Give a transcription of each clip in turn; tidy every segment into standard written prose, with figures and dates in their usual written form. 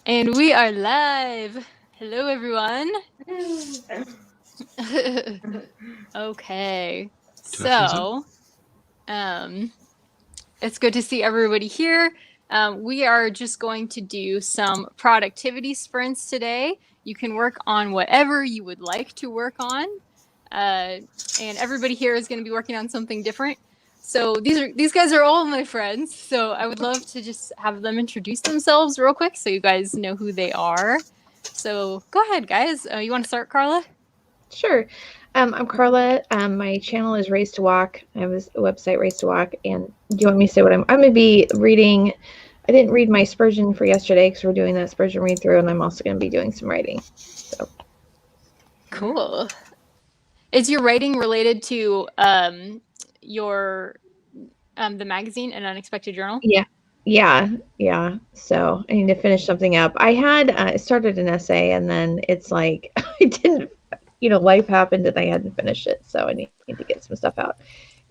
And we are live. Hello, everyone. Okay. So, it's good to see everybody here. We are just going to do some productivity sprints today. You can work on whatever you would like to work on. And everybody here is going to be working on something different. So these guys are all my friends. So I would love to just have them introduce themselves real quick so you guys know who they are. So go ahead, guys. You want to start, Carla? Sure. I'm Carla. My channel is Raised to Walk. I have a website, Raised to Walk. And do you want me to say what I'm going to be reading? I didn't read my Spurgeon for yesterday because we're doing that Spurgeon read through, and I'm also going to be doing some writing. So cool. Is your writing related to your the magazine, An Unexpected Journal? Yeah. So I need to finish something up. I had started an essay, and then it's like I didn't. Life happened, and I hadn't finished it, so I need to get some stuff out.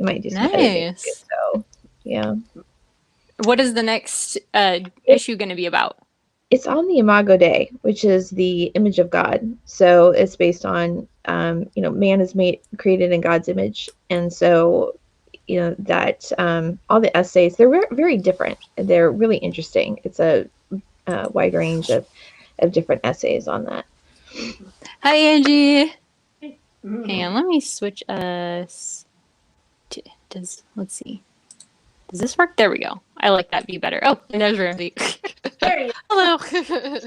I might do some editing. So yeah. What is the next issue going to be about? It's on the Imago Dei, which is the image of God. So it's based on, man is created in God's image. And so, that all the essays, they're very different. They're really interesting. It's a wide range of different essays on that. Hi, Angie. Hang on, let me switch us to, let's see. Does this work? There we go. I like that view better. Oh, and there's Ramsey. Hello. Hi,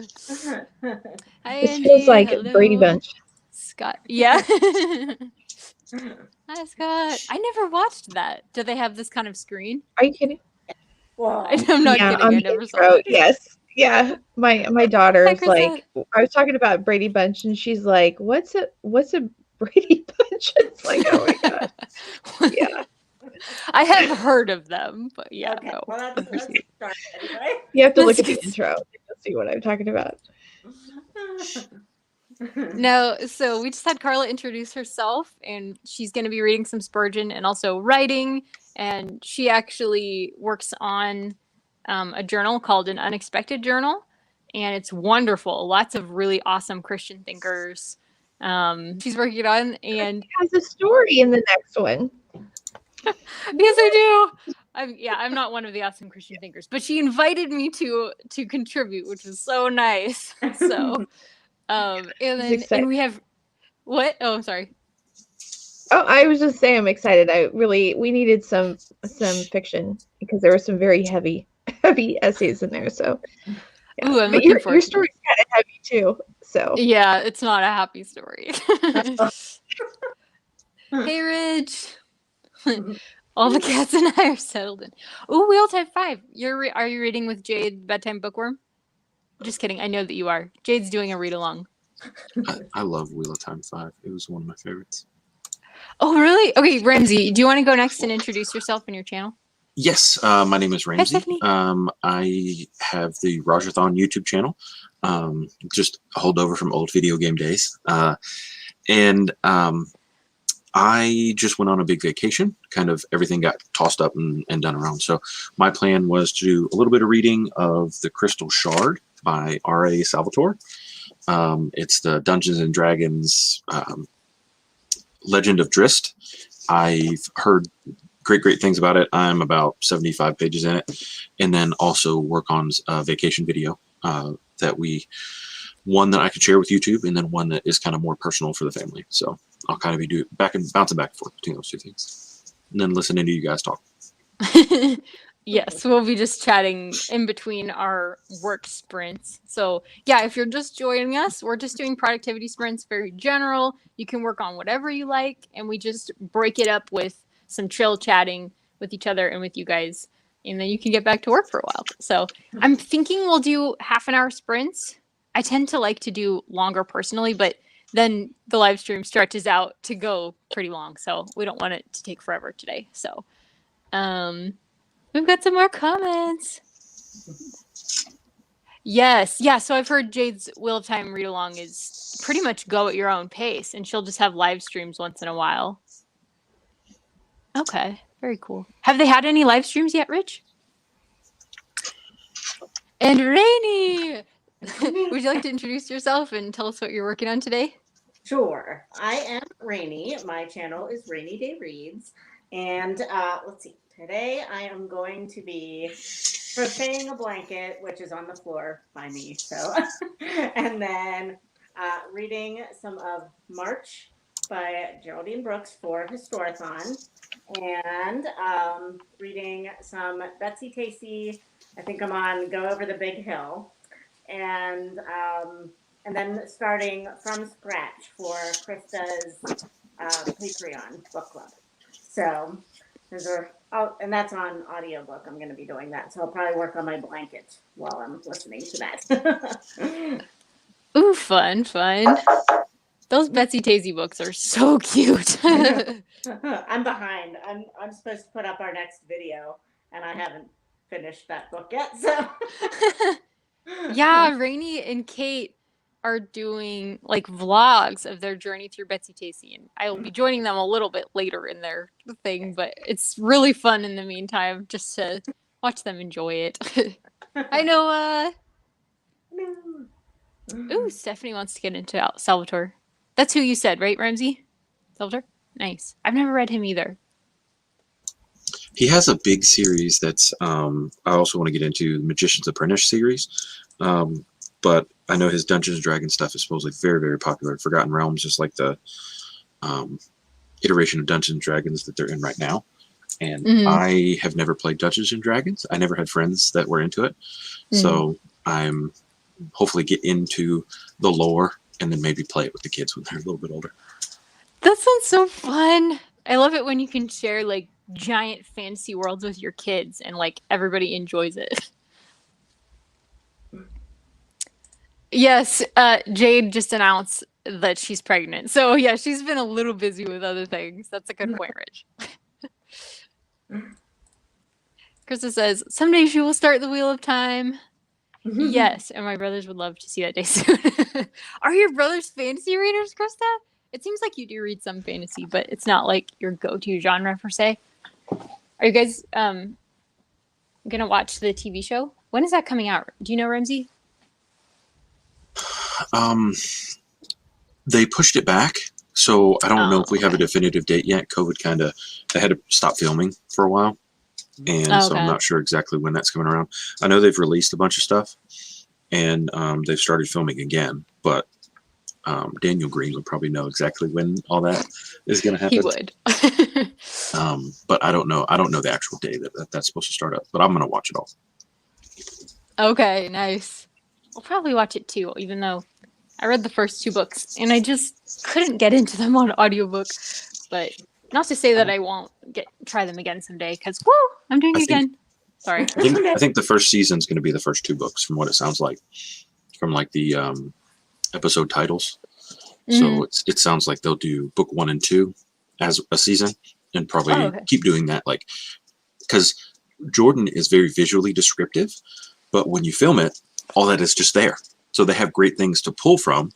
Angie. This feels like Hello. Brady Bunch. Scott. Yeah. Hi, Scott. I never watched that. Do they have this kind of screen? Are you kidding? Wow. I'm not kidding. I never saw it. Yes. Yeah. My daughter's like, I was talking about Brady Bunch, and she's like, what's a Brady Bunch? It's like, oh my God. Yeah. I have heard of them, but yeah, okay. No. Well, let's start anyway. You have to look at the intro to see what I'm talking about. No, so we just had Carla introduce herself, and she's going to be reading some Spurgeon and also writing, and she actually works on a journal called An Unexpected Journal, and it's wonderful. Lots of really awesome Christian thinkers she's working on, and she has a story in the next one. Yes, I do. I'm not one of the awesome Christian thinkers, but she invited me to contribute, which was so nice. So, and we have what? Oh, I'm sorry. Oh, I was just saying I'm excited. We needed some fiction because there were some very heavy essays in there. So, yeah. Ooh, I'm looking forward. Your story's kind of heavy too. So yeah, it's not a happy story. Hey, Ridge. All the cats and I are settled in. Ooh, Wheel Type 5. Are you reading with Jade Bedtime Bookworm? Just kidding. I know that you are. Jade's doing a read along. I love Wheel of Time 5. It was one of my favorites. Oh, really? Okay, Ramsey, do you want to go next and introduce yourself and your channel? Yes, my name is Ramsey. I have the Readathon YouTube channel, just a holdover from old video game days. I just went on a big vacation. Kind of everything got tossed up and done around. So my plan was to do a little bit of reading of The Crystal Shard by R.A. Salvatore. It's the Dungeons and Dragons Legend of Drizzt. I've heard great things about it. I'm about 75 pages in it. And then also work on a vacation video one that I could share with YouTube, and then one that is kind of more personal for the family. So I'll kind of be bouncing back and forth between those two things, and then listening to you guys talk. Yes, we'll be just chatting in between our work sprints. So yeah, if you're just joining us, we're just doing productivity sprints, very general. You can work on whatever you like, and we just break it up with some chill chatting with each other and with you guys, and then you can get back to work for a while. So I'm thinking we'll do half-an-hour sprints. I tend to like to do longer personally, but then the live stream stretches out to go pretty long, so we don't want it to take forever today. So we've got some more comments. Yes, yeah, so I've heard Jade's Wheel of Time read along is pretty much go at your own pace, and she'll just have live streams once in a while. Okay, very cool. Have they had any live streams yet, Rich? And Rainy! Would you like to introduce yourself and tell us what you're working on today? Sure. I am Rainy. My channel is Rainy Day Reads. And let's see. Today I am going to be crocheting a blanket, which is on the floor by me. So, and then reading some of March by Geraldine Brooks for Historathon, and reading some Betsy Tacy. I think I'm on Go Over the Big Hill, and then starting from scratch for Krista's Patreon book club. So those are, oh, and that's on audiobook. I'm going to be doing that. So I'll probably work on my blanket while I'm listening to that. Ooh, fun. Those Betsy Tacy books are so cute. I'm behind. I'm supposed to put up our next video, and I haven't finished that book yet. So Yeah, Rainy and Kate are doing like vlogs of their journey through Betsy Tacy, and I will be joining them a little bit later in their thing, but it's really fun in the meantime just to watch them enjoy it. I know, ooh, Stephanie wants to get into Salvatore. That's who you said, right, Ramsey? Salvatore? Nice. I've never read him either. He has a big series that's I also want to get into, the Magician's Apprentice series. But I know his Dungeons and Dragons stuff is supposedly very, very popular. Forgotten Realms is like the iteration of Dungeons and Dragons that they're in right now. And I have never played Dungeons and Dragons. I never had friends that were into it. So I'm hopefully get into the lore and then maybe play it with the kids when they're a little bit older. That sounds so fun. I love it when you can share like giant fantasy worlds with your kids and like everybody enjoys it. Yes, Jade just announced that she's pregnant. So yeah, she's been a little busy with other things. That's a good point, Rich. Krista says, someday she will start the Wheel of Time. Yes, and my brothers would love to see that day soon. Are your brothers fantasy readers, Krista? It seems like you do read some fantasy, but it's not like your go-to genre per se. Are you guys gonna watch the TV show? When is that coming out? Do you know, Ramsey? They pushed it back, so I don't know if we have a okay. definitive date yet. COVID they had to stop filming for a while, and so I'm not sure exactly when that's coming around. I know they've released a bunch of stuff, and they've started filming again, but Daniel Green would probably know exactly when all that is going to happen. He would. But I don't know. I don't know the actual day that's supposed to start up, but I'm going to watch it all. Okay, nice. I'll probably watch it too, even though I read the first 2 books and I just couldn't get into them on audiobook. But not to say that I won't try them again someday, because woo, I'm doing it again. Sorry. I think the first season is going to be the first 2 books, from what it sounds like, from like the episode titles. So it sounds like they'll do book 1 and 2 as a season, and probably keep doing that, like, because Jordan is very visually descriptive, but when you film it, all that is just there. So they have great things to pull from,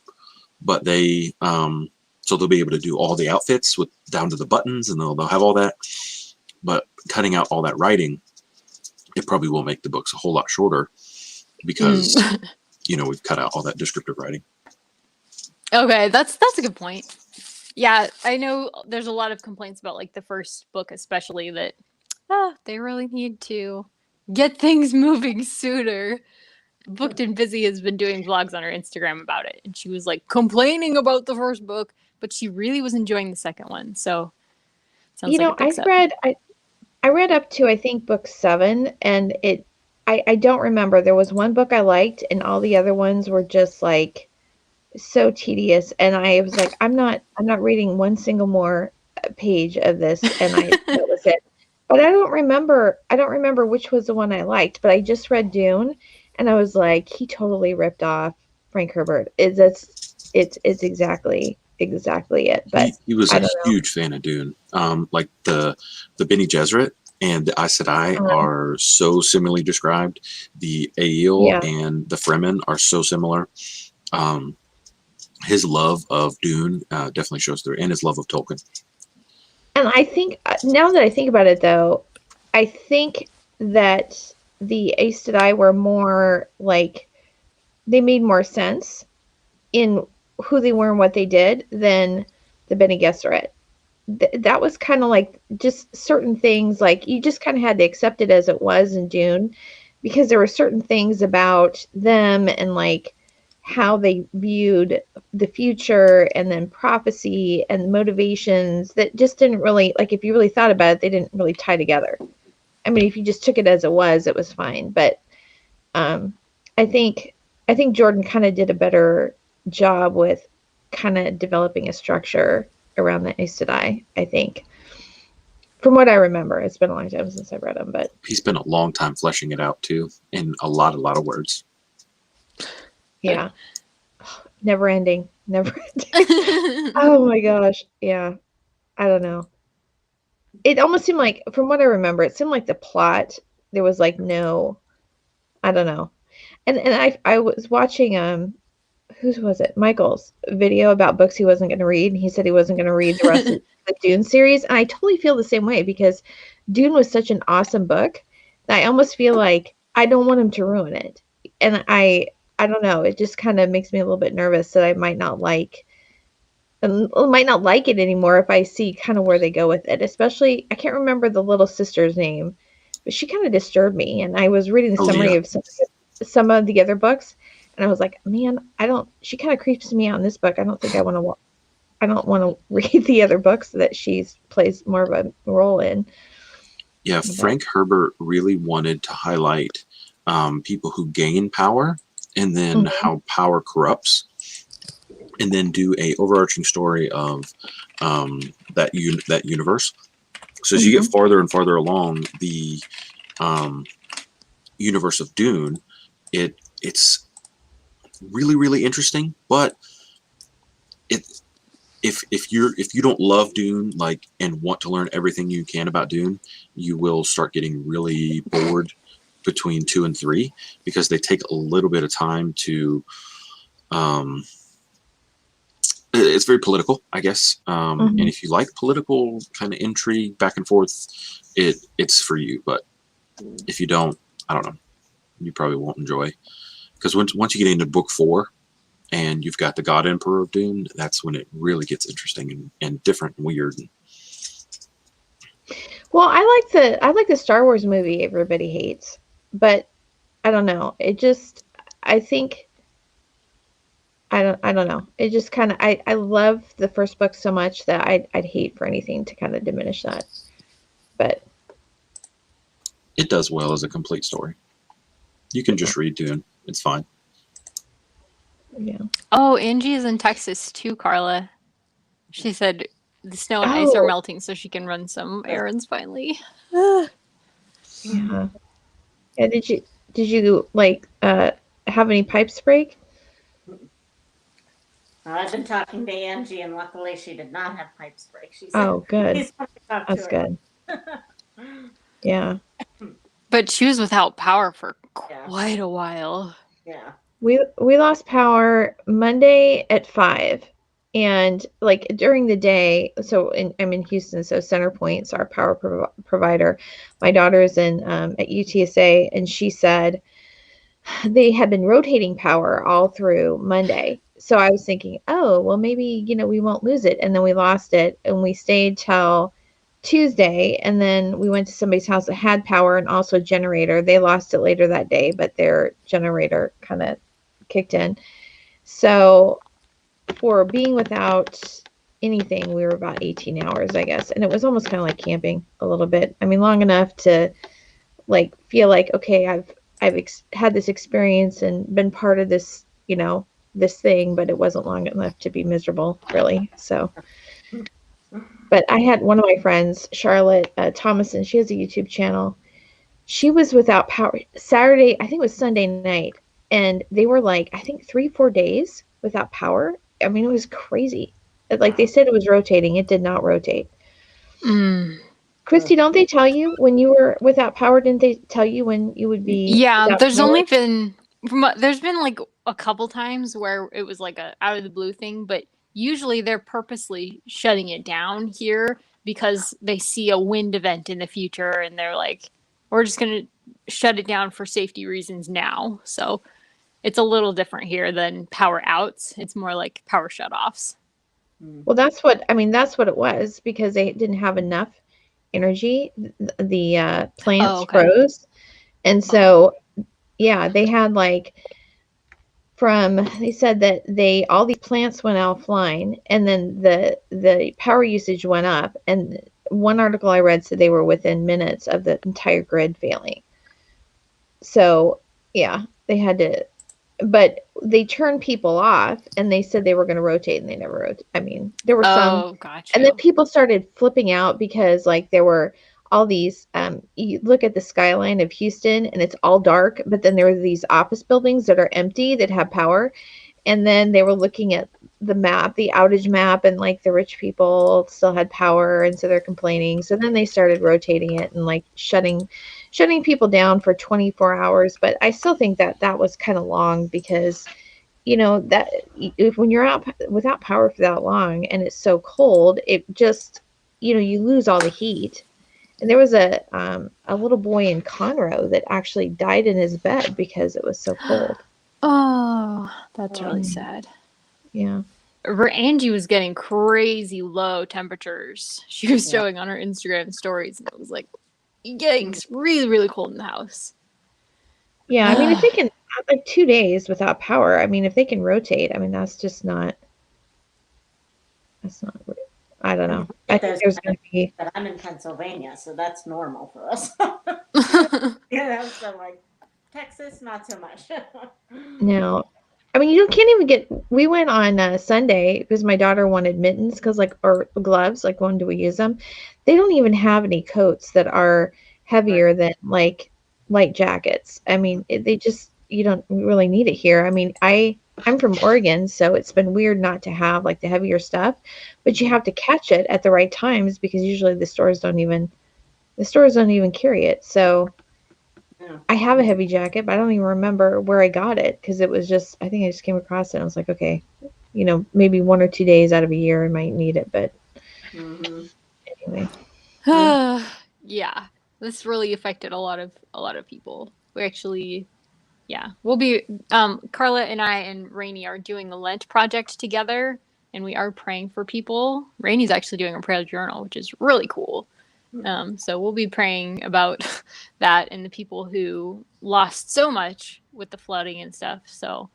but they so they'll be able to do all the outfits with down to the buttons, and they'll have all that. But cutting out all that writing, it probably will make the books a whole lot shorter, because we've cut out all that descriptive writing. Okay, that's a good point. Yeah, I know there's a lot of complaints about like the first book, especially, that they really need to get things moving sooner. Booked and Busy has been doing vlogs on her Instagram about it, and she was like complaining about the first book, but she really was enjoying the second one. So sounds like I read up to, I think, book 7, and I don't remember. There was one book I liked, and all the other ones were just like so tedious, and I was like, I'm not reading one single more page of this, and that was it. But I don't remember which was the one I liked, but I just read Dune, and I was like, he totally ripped off Frank Herbert. It's exactly it. But he was a huge fan of Dune. Like the Bene Gesserit and the Aes Sedai are so similarly described. The Aiel and the Fremen are so similar. His love of Dune definitely shows through, and his love of Tolkien. And I think, now that I think about it, though, I think that the Aes Sedai were more like, they made more sense in who they were and what they did than the Bene Gesserit. That was kind of like just certain things, like you just kind of had to accept it as it was in Dune, because there were certain things about them and like how they viewed the future and then prophecy and motivations that just didn't really, like, if you really thought about it, they didn't really tie together. I mean, if you just took it as it was fine. But um, I think Jordan kind of did a better job with kind of developing a structure around the Aes Sedai, I think. From what I remember, it's been a long time since I've read them, but He spent a long time fleshing it out too, in a lot of words. yeah, never ending. Oh my gosh, yeah, I don't know. It almost seemed like, from what I remember, it seemed like the plot, there was like no, I don't know. And I was watching whose was it? Michael's video about books he wasn't going to read, and he said he wasn't going to read the rest of the Dune series, and I totally feel the same way, because Dune was such an awesome book that I almost feel like I don't want him to ruin it. And I don't know, it just kind of makes me a little bit nervous that I might not like it anymore if I see kind of where they go with it. Especially, I can't remember the little sister's name, but she kind of disturbed me, and I was reading the summary of some of the other books, and I was like, man, she kind of creeps me out in this book. I don't think I want to read the other books that she plays more of a role in. Yeah, Frank Herbert really wanted to highlight people who gain power, and then how power corrupts, and then do a overarching story of that universe. So as you get farther and farther along the universe of Dune, it's really, really interesting. But if you don't love Dune, like, and want to learn everything you can about Dune, you will start getting really bored between 2 and 3, because they take a little bit of time to it's very political, I guess. And if you like political kind of intrigue back and forth, it's for you. But if you don't, I don't know, you probably won't enjoy. Because once you get into book 4 and you've got the God Emperor of Dune, that's when it really gets interesting and different and weird. Well, I like the Star Wars movie everybody hates, but I don't know. It just, I think, I don't know. It just kind of, I love the first book so much that I'd hate for anything to kind of diminish that. But it does well as a complete story. You can just read Dune. It's fine. Yeah. Oh, Angie is in Texas too, Carla. She said the snow and ice are melting, so she can run some errands finally. Yeah. Yeah. Did you like have any pipes break? I've been talking to Angie, and luckily she did not have pipes break. She said, "Oh, good. That's good." Yeah. But she was without power for quite a while. Yeah. We lost power Monday at 5, and like during the day. So I'm in Houston, so CenterPoint's our power provider. My daughter's in at UTSA, and she said they had been rotating power all through Monday. So I was thinking, oh, well, maybe, we won't lose it. And then we lost it, and we stayed till Tuesday. And then we went to somebody's house that had power and also a generator. They lost it later that day, but their generator kind of kicked in. So for being without anything, we were about 18 hours, I guess. And it was almost kind of like camping a little bit. I mean, long enough to like feel like, okay, I've had this experience and been part of this, this thing, but it wasn't long enough to be miserable, really. So, but I had one of my friends, Charlotte Thomason, she has a YouTube channel. She was without power Saturday, I think it was Sunday night, and they were like, I think 3-4 days without power. I mean, it was crazy. Like they said, it was rotating. It did not rotate. Christy, don't they tell you when you were without power? Didn't they tell you when you would be? Yeah, there's only been there's been like a couple times where it was like a out of the blue thing, but usually they're purposely shutting it down here because they see a wind event in the future, and they're like, we're just gonna shut it down for safety reasons now. So it's a little different here than power outs. It's more like power shutoffs. Well, that's what it was, because they didn't have enough energy. The plants okay. froze, and so yeah, they had like they said that all these plants went offline, and then the power usage went up. And one article I read said they were within minutes of the entire grid failing. So yeah, they had to, but they turned people off, and they said they were going to rotate, and they never rotate. I mean, there were some, gotcha. and then people started flipping out because like there were all these, you look at the skyline of Houston and it's all dark, but then there were these office buildings that are empty that have power. And then they were looking at the map, the outage map, and like the rich people still had power, and so they're complaining. So then they started rotating it and like shutting people down for 24 hours. But I still think that was kind of long, because that when you're out without power for that long and it's so cold, it just you lose all the heat. And there was a little boy in Conroe that actually died in his bed because it was so cold. Oh, that's really sad. Yeah. Angie was getting crazy low temperatures. She was showing on her Instagram stories, and it was like getting really, really cold in the house. Yeah, I mean, if they can, like 2 days without power, I mean, if they can rotate, I mean, that's not, I don't know. I think there's going to be. But I'm in Pennsylvania, so that's normal for us. So like Texas, not so much. No. I mean, you can't even get. We went on Sunday because my daughter wanted mittens, or gloves. Like, when do we use them? They don't even have any coats that are heavier than like light jackets. I mean, you don't really need it here. I mean, I'm from Oregon, so it's been weird not to have like the heavier stuff, but you have to catch it at the right times, because usually the stores don't even carry it. So I have a heavy jacket, but I don't even remember where I got it, because it was just, I think I just came across it and I was like, okay, maybe 1 or 2 days out of a year I might need it, but anyway. Yeah, this really affected a lot of people. We actually, we'll be, Carla and I and Rainey are doing a Lent project together, and we are praying for people. Rainey's actually doing a prayer journal, which is really cool. So we'll be praying about that and the people who lost so much with the flooding and stuff. So,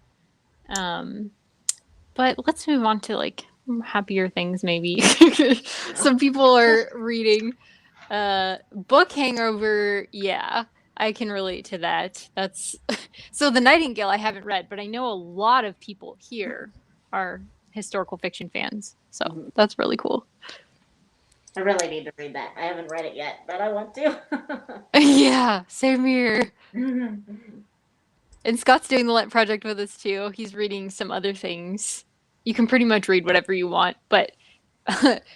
but let's move on to like happier things, maybe. Some people are reading book hangover. Yeah, I can relate to that. That's so The Nightingale I haven't read, but I know a lot of people here are historical fiction fans. So that's really cool. I really need to read that. I haven't read it yet, but I want to. Yeah, same here. And Scott's doing the Lent project with us too. He's reading some other things. You can pretty much read whatever you want, but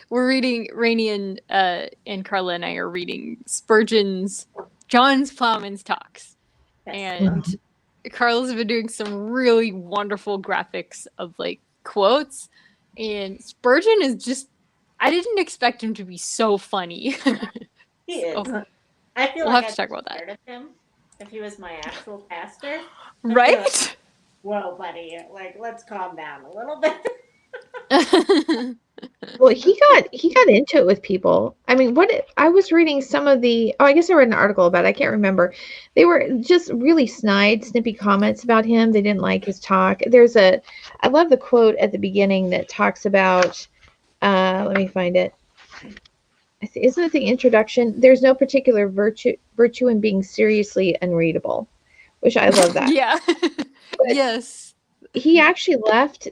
we're reading, Rainey and Carla and I are reading Spurgeon's John's Ploughman's Talks. And Carla's been doing some really wonderful graphics of like quotes. And Spurgeon is just, I didn't expect him to be so funny. He is. So, I feel we'll like have to talk about that. Of him if he was my actual pastor. Right? Like, whoa, buddy. Like, let's calm down a little bit. Well, he got into it with people. I mean, I was reading some of I guess I read an article about it. I can't remember. They were just really snide, snippy comments about him. They didn't like his talk. I love the quote at the beginning that talks about, let me find it. Isn't it the introduction? There's no particular virtue in being seriously unreadable, which I love that. Yeah. Yes. He actually left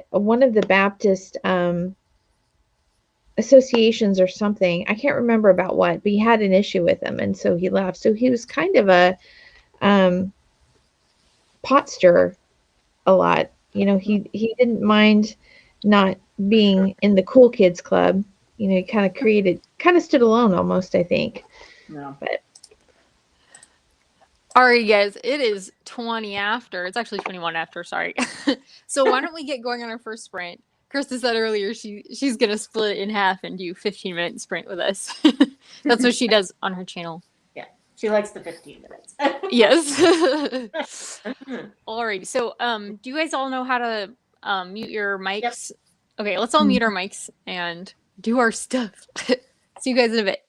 one of the Baptist associations or something. I can't remember about what, but he had an issue with him, and so he left. So he was kind of a pot stirrer a lot. He didn't mind not being in the cool kids club. He kind of stood alone almost, I think. No. But all right, guys, it is 20 after. It's actually 21 after, sorry. So why don't we get going on our first sprint? Krista said earlier she's going to split it in half and do 15-minute sprint with us. That's what she does on her channel. Yeah. She likes the 15 minutes. Yes. Alrighty. So, do you guys all know how to mute your mics? Yep. Okay, let's all mute our mics and do our stuff. See you guys in a bit.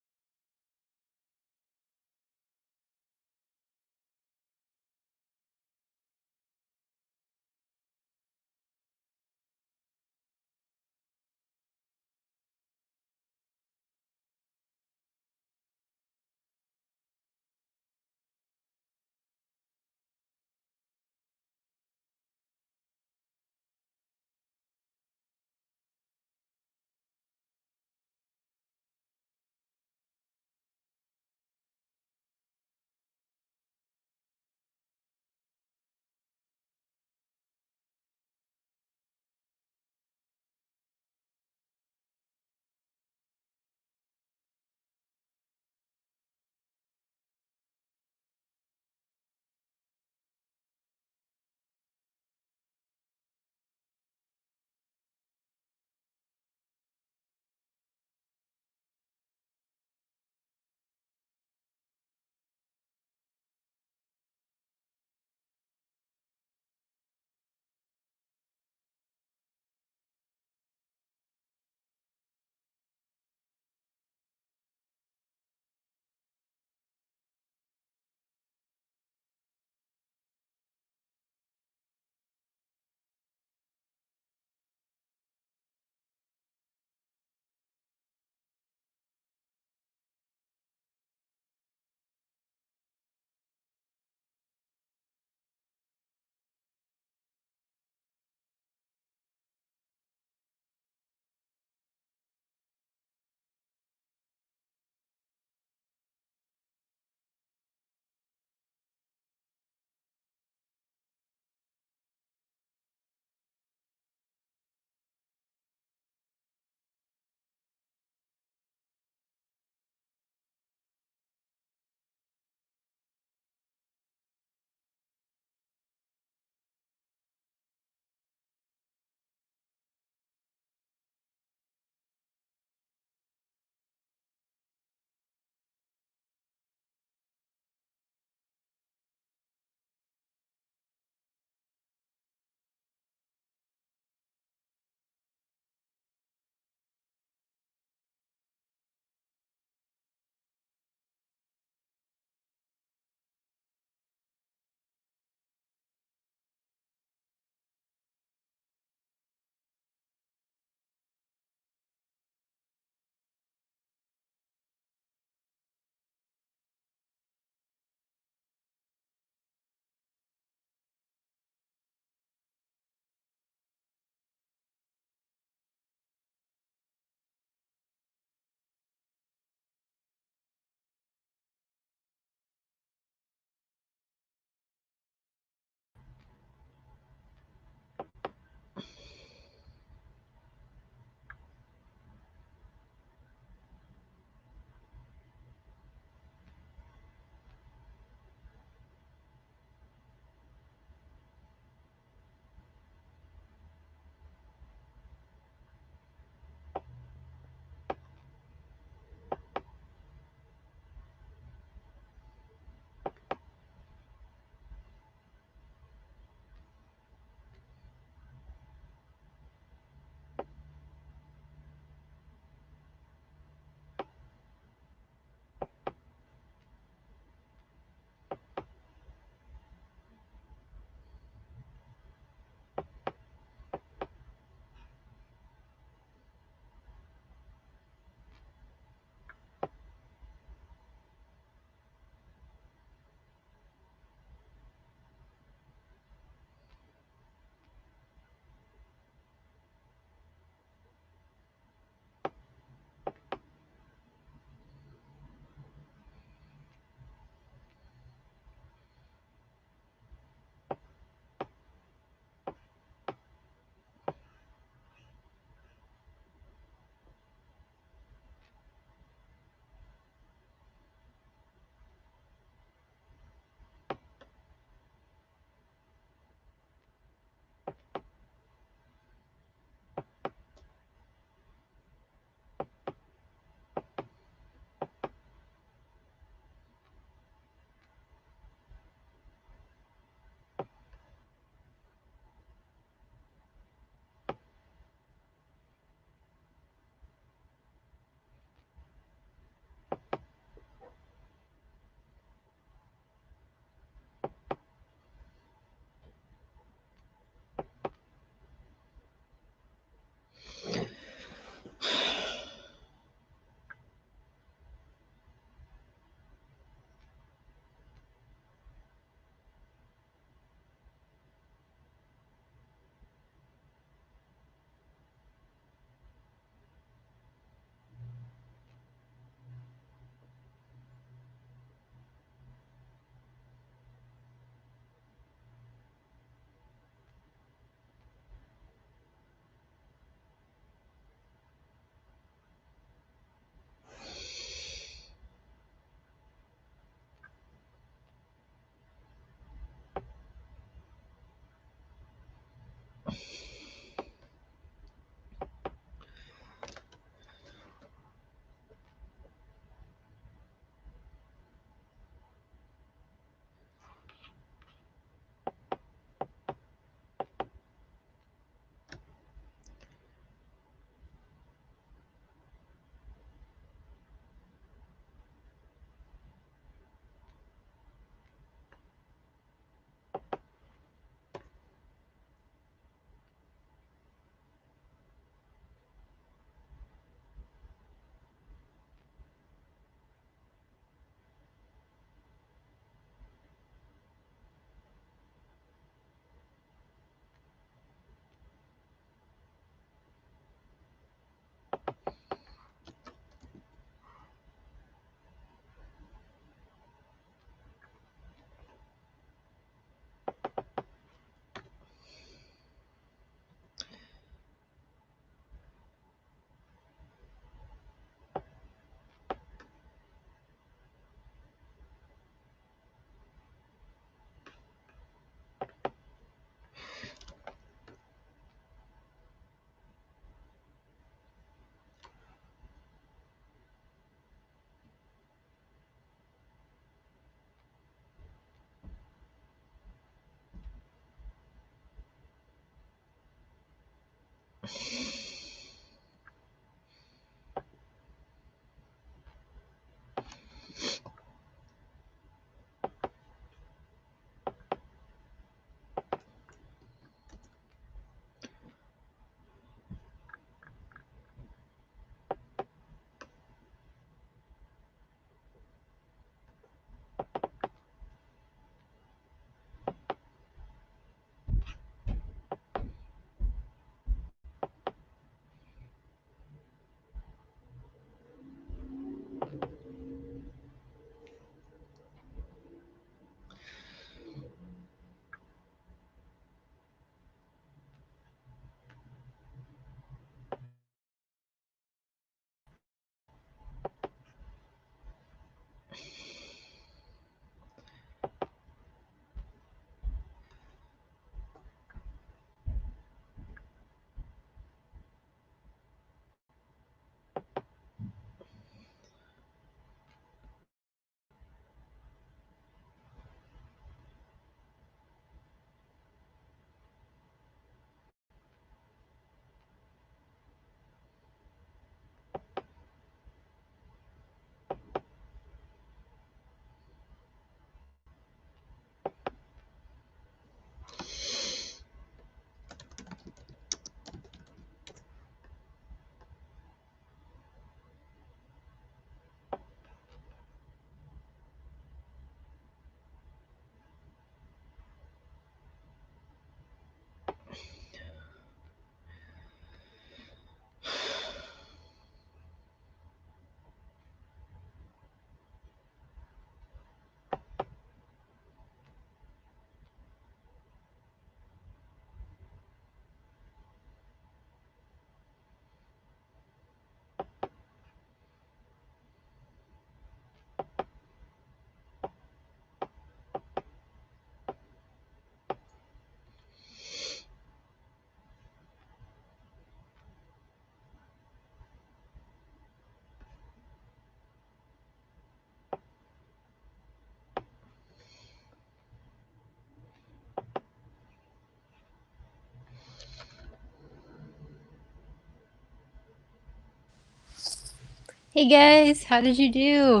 Hey guys, how did you do?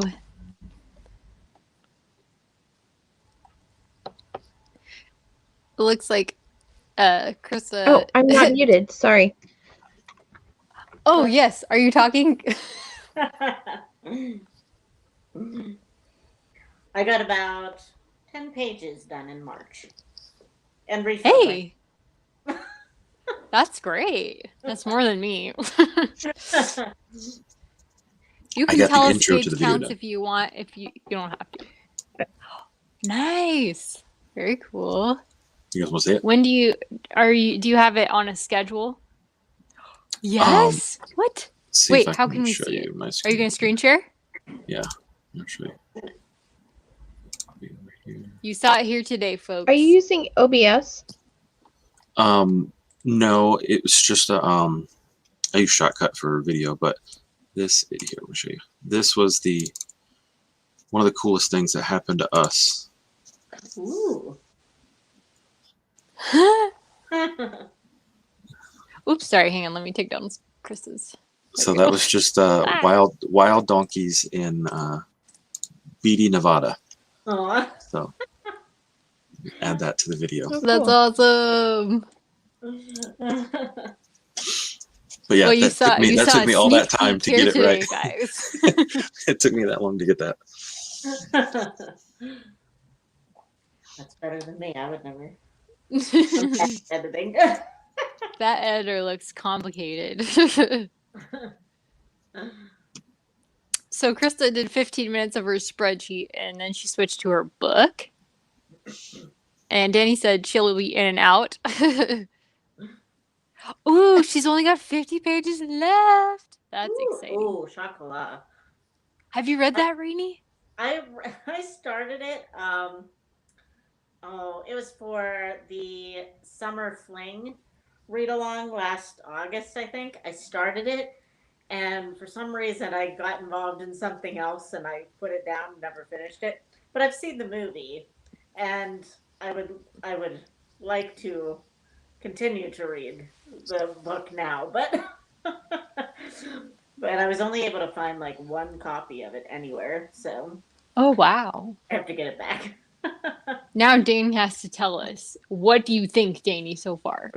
It looks like Krista. Oh, I'm not muted. Sorry. Oh yes, are you talking? I got about 10 pages done in March. And refilling. Hey, that's great. That's more than me. You I can got tell the us intro to page the video counts done. if you want. If you don't have to. Nice. Very cool. You guys want to see it? When do you have it on a schedule? Yes. What? See Wait, if I how can can we show see you it? my Are screen. you going to screen share? Yeah, actually. Be over here. You saw it here today, folks. Are you using OBS? No, it was just a I use Shotcut for video, but this here, let me show you. This was one of the coolest things that happened to us. Ooh. Oops, sorry. Hang on. Let me take down Chris's. So that was just wild donkeys in Beatty, Nevada. Aw. So add that to the video. Oh, That's cool. awesome. But yeah, Well, you that took me all that time to get it right. guys. It took me that long to get that. That's better than me. I would never. That Editing. editor looks complicated. So Krista did 15 minutes of her spreadsheet, and then she switched to her book. And Danny said she'll be in and out. Ooh, she's only got 50 pages left. That's exciting. Ooh, chocolat. Have you read that, Rainey? I started it. It was for the summer fling read along last August, I think. I started it, and for some reason I got involved in something else and I put it down and never finished it. But I've seen the movie, and I would like to continue to read the book now, but but I was only able to find like one copy of it anywhere, so Oh, wow. I have to get it back. Now Danny has to tell us. What do you think, Danny, so far?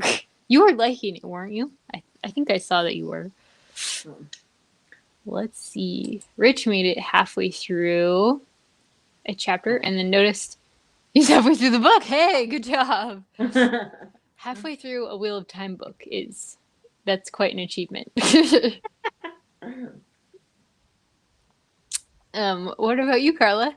You were liking it, weren't you? I think I saw that you were. Let's see. Rich made it halfway through a chapter and then noticed he's halfway through the book. Hey, good job. Halfway through a Wheel of Time book that's quite an achievement. What about you, Carla?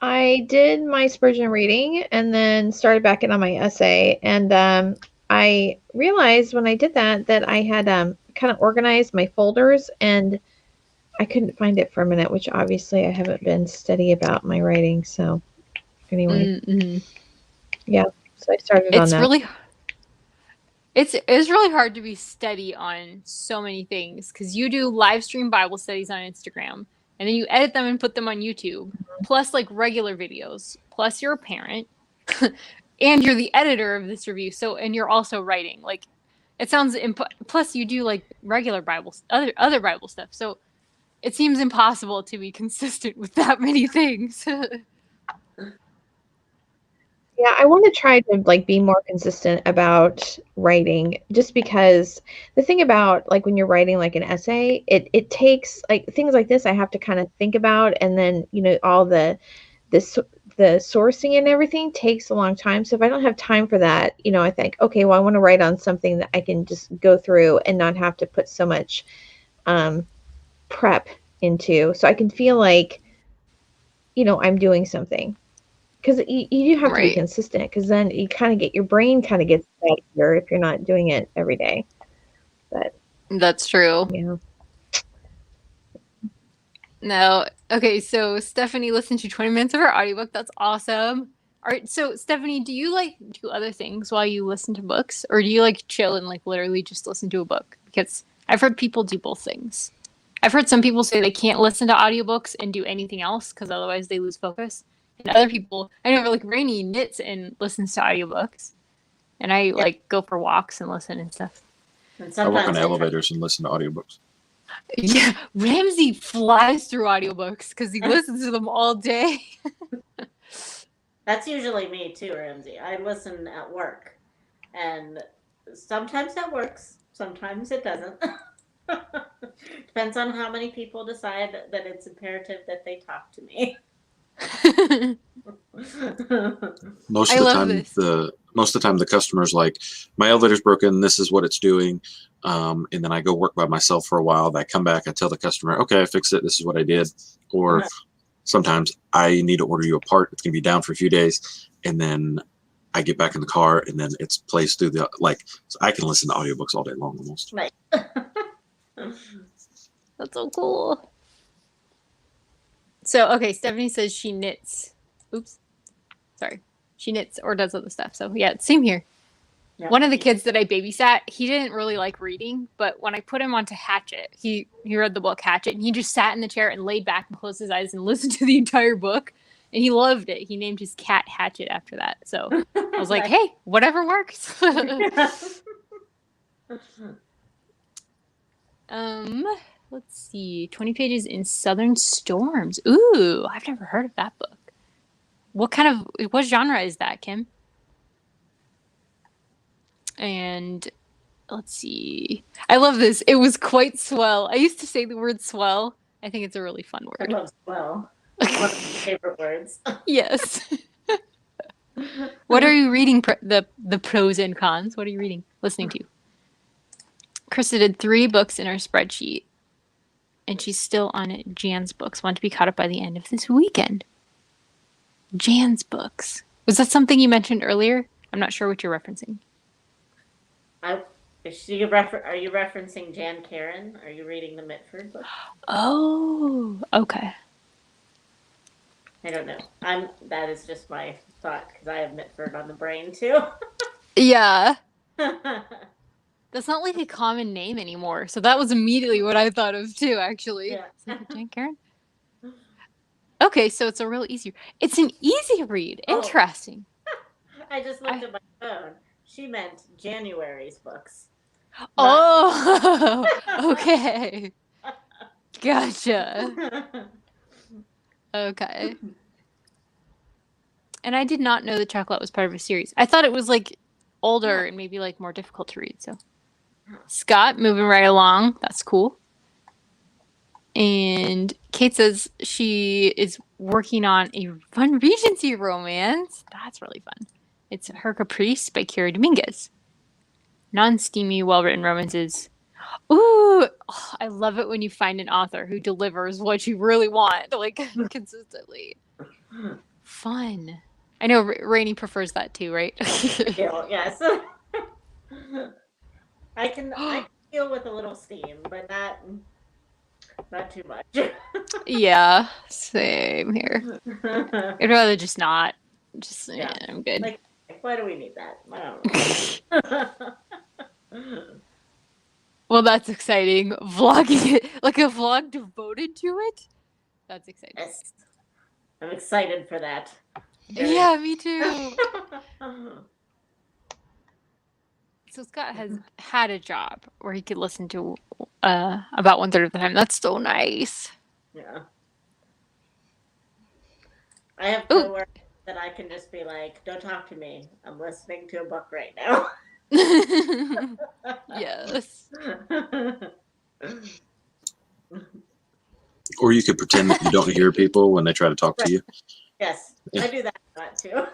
I did my Spurgeon reading and then started back in on my essay. And I realized when I did that I had kind of organized my folders, and I couldn't find it for a minute, which obviously I haven't been steady about my writing. So anyway, yeah. So I started on that. It's really hard to be steady on so many things because you do live stream Bible studies on Instagram, and then you edit them and put them on YouTube, plus like regular videos, plus you're a parent, and you're the editor of this review. So, and you're also writing. Like, it sounds plus you do like regular other Bible stuff. So, it seems impossible to be consistent with that many things. Yeah, I want to try to like be more consistent about writing, just because the thing about like when you're writing like an essay, it takes like things like this I have to kind of think about, and then all the sourcing and everything takes a long time. So if I don't have time for that, I think, okay, well, I want to write on something that I can just go through and not have to put so much prep into, so I can feel like I'm doing something. Because you do have to be consistent, because then you kind of your brain kind of gets better if you're not doing it every day. But that's true. Yeah. No. Okay, so Stephanie listened to 20 minutes of her audiobook. That's awesome. All right, so Stephanie, do you like do other things while you listen to books, or do you like chill and like literally just listen to a book? Because I've heard people do both things. I've heard some people say they can't listen to audiobooks and do anything else because otherwise they lose focus. And other people, I know, like Rainey knits and listens to audiobooks, and I like go for walks and listen and stuff. And I work on sometimes elevators and listen to audiobooks. Yeah, Ramsey flies through audiobooks because he listens to them all day. That's usually me too, Ramsey. I listen at work, and sometimes that works, sometimes it doesn't. Depends on how many people decide that it's imperative that they talk to me. Most I of the love time, this. the customer's like, my elevator's broken. This is what it's doing. And then I go work by myself for a while. I come back. I tell the customer, okay, I fixed it. This is what I did. Or sometimes I need to order you a part. It's gonna be down for a few days, and then I get back in the car, and then it's plays through the So I can listen to audiobooks all day long almost. Right. That's so cool. So, okay, Stephanie says she knits. Oops. Sorry. She knits or does other stuff. So, yeah, same here. Yeah. One of the kids that I babysat, he didn't really like reading, but when I put him onto Hatchet, he read the book Hatchet, and he just sat in the chair and laid back and closed his eyes and listened to the entire book, and he loved it. He named his cat Hatchet after that. So I was like, hey, whatever works. Let's see. 20 pages in Southern Storms. Ooh, I've never heard of that book. What genre is that, Kim? And let's see. I love this. It was quite swell. I used to say the word swell. I think it's a really fun word. I love swell. One of my favorite words. Yes. What are you reading? The pros and cons. What are you reading? Listening to? Krista did 3 books in her spreadsheet, and she's still on Jan's books. Want to be caught up by the end of this weekend. Jan's books. Was that something you mentioned earlier? I'm not sure what you're referencing. Are you referencing Jan Karen? Are you reading the Mitford book? Oh, okay. I don't know. That is just my thought because I have Mitford on the brain too. Yeah. That's not like a common name anymore. So that was immediately what I thought of too, actually. Yeah. Jan Karen? Okay, so it's a real easy. It's an easy read. Interesting. I just looked at my phone. She meant January's books. Oh, okay. Gotcha. Okay. And I did not know the Chocolate was part of a series. I thought it was like older and maybe like more difficult to read. So, Scott, moving right along. That's cool. And Kate says she is working on a fun Regency romance. That's really fun. It's Her Caprice by Kira Dominguez. Non-steamy, well-written romances. Ooh, I love it when you find an author who delivers what you really want, like consistently. Fun. I know Rainey prefers that too, right? Yes. I can deal with a little steam, but not too much. Yeah, same here. I'd rather just not. Just I'm good. Like, why do we need that? I don't know. Well, that's exciting. Vlogging it, like a vlog devoted to it. That's exciting. Yes. I'm excited for that. Yeah, me too. So Scott has had a job where he could listen to about 1/3 of the time. That's so nice. Yeah. I have coworkers that I can just be like, don't talk to me. I'm listening to a book right now. Yes. Or you could pretend that you don't hear people when they try to talk to you. Yes, I do that a lot too.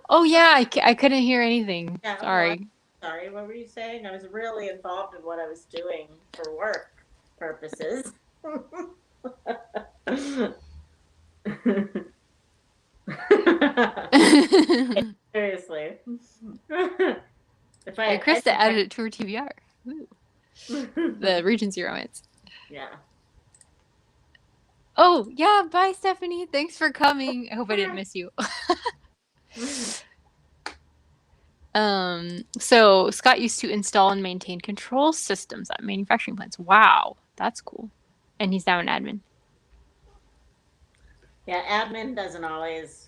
Oh yeah, I couldn't hear anything. Yeah, Sorry. Sorry, what were you saying? I was really involved in what I was doing for work purposes. Seriously. Krista added it to her TBR. Ooh. The Regency romance. Yeah. Oh, yeah. Bye, Stephanie. Thanks for coming. I hope I didn't miss you. So Scott used to install and maintain control systems at manufacturing plants. Wow, that's cool. And he's now an admin. Yeah, admin doesn't always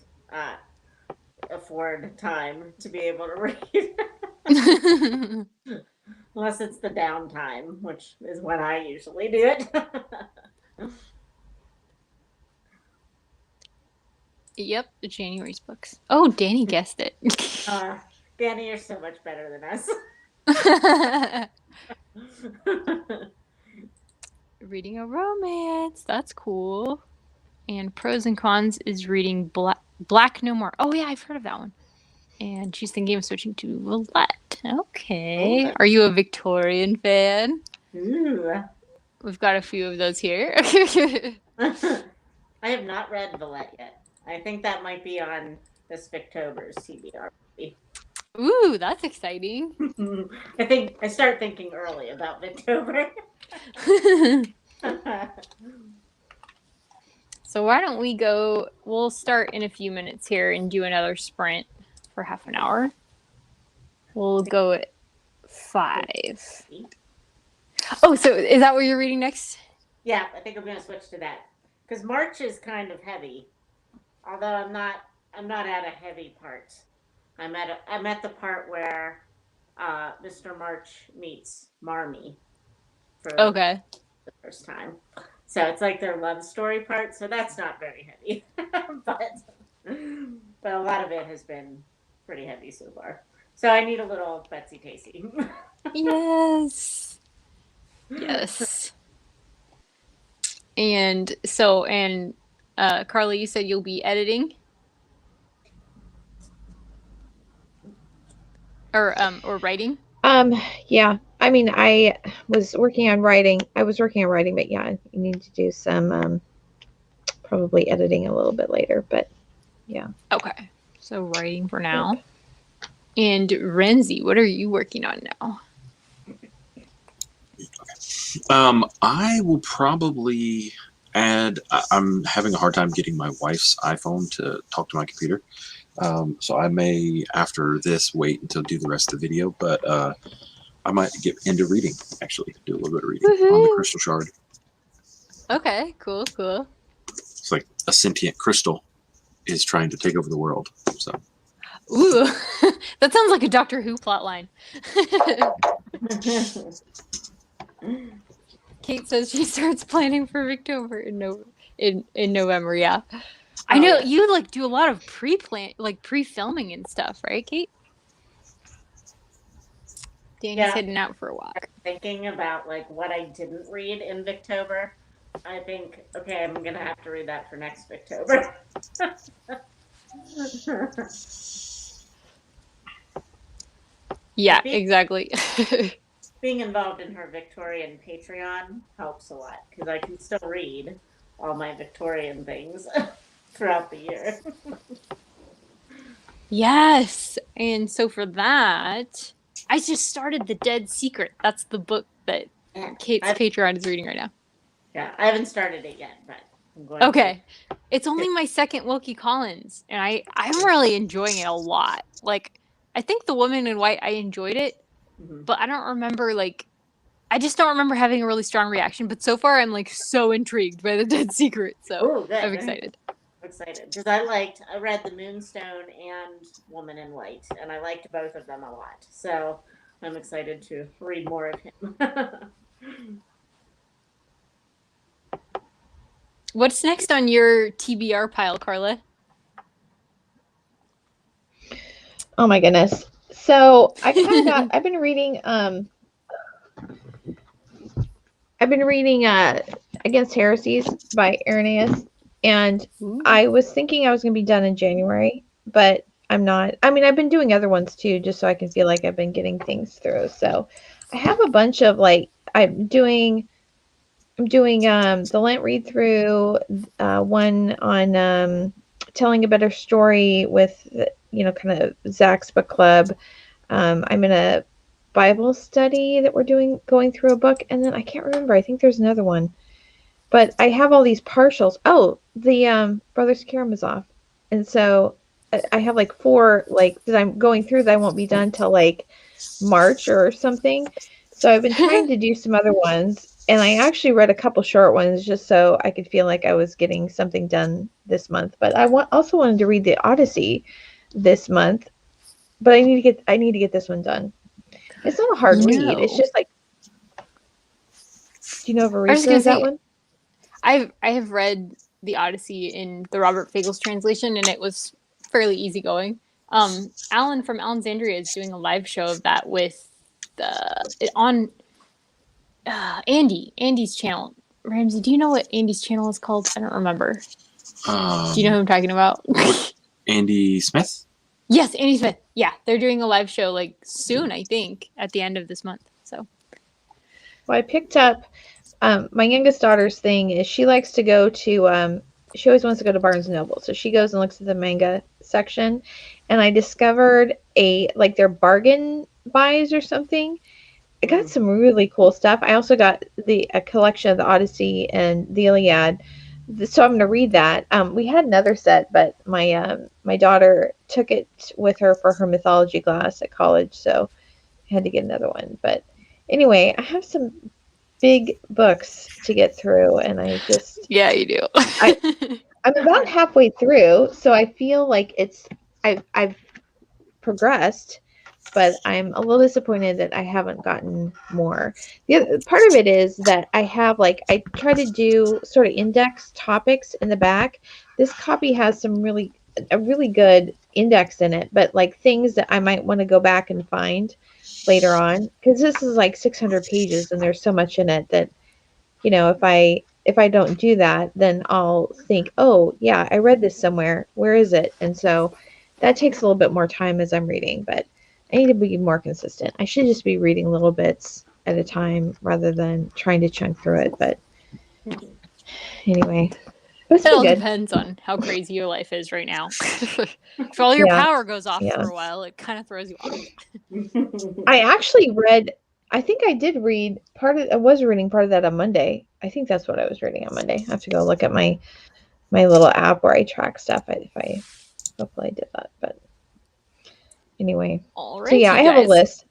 afford time to be able to read. Unless it's the downtime, which is when I usually do it. Yep, January's books. Oh, Danny guessed it. Danny, you're so much better than us. Reading a romance. That's cool. And pros and cons is reading Black No More. Oh yeah, I've heard of that one. And she's thinking of switching to Roulette. Okay. Ooh. Are you a Victorian fan? Ooh. We've got a few of those here. I have not read Villette yet. I think that might be on this Victober's TBR. Ooh, that's exciting. I think I start thinking early about Victober. So why don't we go, we'll start in a few minutes here and do another sprint for half an hour. We'll go at 5. Oh, so is that what you're reading next? Yeah, I think I'm going to switch to that. Because March is kind of heavy. Although I'm not at a heavy part. I'm at the part where Mr. March meets Marmee for Okay. the first time. So it's like their love story part. So that's not very heavy, but a lot of it has been pretty heavy so far. So I need a little Betsy Tacy. Yes. Yes. And so, Carly, you said you'll be editing? Or writing? Yeah. I mean, I was working on writing, but yeah, I need to do some probably editing a little bit later, but yeah. Okay. So writing for now. And Renzi, what are you working on now? I will probably add. I'm having a hard time getting my wife's iPhone to talk to my computer, so I may after this wait until do the rest of the video. But I might get into reading. Actually, do a little bit of reading on the crystal shard. Okay, cool. It's like a sentient crystal is trying to take over the world. So. Ooh, that sounds like a Doctor Who plotline. Kate says she starts planning for Victober in November. Yeah, I know you like do a lot of pre-filming and stuff, right, Kate? Danny's heading out for a walk. Thinking about like what I didn't read in Victober. I think okay, I'm gonna have to read that for next Victober. Yeah, exactly. Being involved in her Victorian Patreon helps a lot because I can still read all my Victorian things throughout the year. Yes, and so for that, I just started The Dead Secret. That's the book that Kate's Patreon is reading right now. Yeah, I haven't started it yet, but I'm going to. It's only my second Wilkie Collins, and I'm really enjoying it a lot. Like, I think The Woman in White, I enjoyed it, but I don't remember, I just don't remember having a really strong reaction. But so far, I'm, so intrigued by The Dead Secret, so I'm excited. I'm excited, because I read The Moonstone and Woman in White, and I liked both of them a lot. So I'm excited to read more of him. What's next on your TBR pile, Carla? Oh my goodness. So I've been reading Against Heresies by Irenaeus, and I was thinking I was going to be done in January, but I'm not. I mean, I've been doing other ones too, just so I can feel like I've been getting things through. So I have a bunch of I'm doing the Lent read through, one on telling a better story with kind of Zach's book club. I'm in a Bible study that we're going through a book, and then I can't remember. I think there's another one, but I have all these partials. Oh, the Brothers Karamazov, and so I have 4 that I'm going through that I won't be done till March or something. So I've been trying to do some other ones. And I actually read a couple short ones just so I could feel like I was getting something done this month. But I also wanted to read the Odyssey this month, but I need to get this one done. It's not a hard read. It's No. just like, do you know if I was just Aretha gonna is that say, one? I have read the Odyssey in the Robert Fagles translation, and it was fairly easygoing. Alan from Alexandria is doing a live show of that with on Andy's channel. Ramsey, do you know what Andy's channel is called? I don't remember. Do you know who I'm talking about? Andy Smith? Yes, Andy Smith. Yeah, they're doing a live show like soon, I think, at the end of this month. So Well, I picked up my youngest daughter's thing is she likes to go to she always wants to go to Barnes and Noble. So she goes and looks at the manga section, and I discovered their bargain buys or something. I got some really cool stuff. I also got a collection of the Odyssey and the Iliad. So I'm going to read that. We had another set, but my daughter took it with her for her mythology class at college, so I had to get another one. But anyway, I have some big books to get through, and yeah, you do. I'm about halfway through, so I feel like I've progressed, but I'm a little disappointed that I haven't gotten more. The other part of it is that I have I try to do sort of index topics in the back. This copy has a really good index in it, but things that I might want to go back and find later on, because this is 600 pages and there's so much in it that if I don't do that, then I'll think, oh yeah, I read this somewhere. Where is it? And so that takes a little bit more time as I'm reading, but I need to be more consistent. I should just be reading little bits at a time rather than trying to chunk through it. But anyway, it's It been all good. depends on how crazy your life is right now. If all your Yeah, power goes off yeah. for a while, it kind of throws you off. I actually I think I did read I was reading part of that on Monday. I think that's what I was reading on Monday. I have to go look at my little app where I track stuff. Hopefully I did that, but anyway. So yeah, Alrighty, I have a guys. list.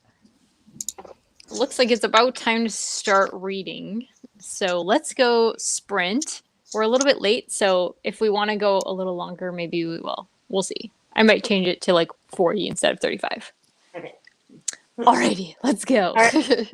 Looks like it's about time to start reading. So let's go sprint. We're a little bit late, so if we want to go a little longer, maybe we will. We'll see. I might change it to 40 instead of 35. Okay. Alrighty, let's go. All right.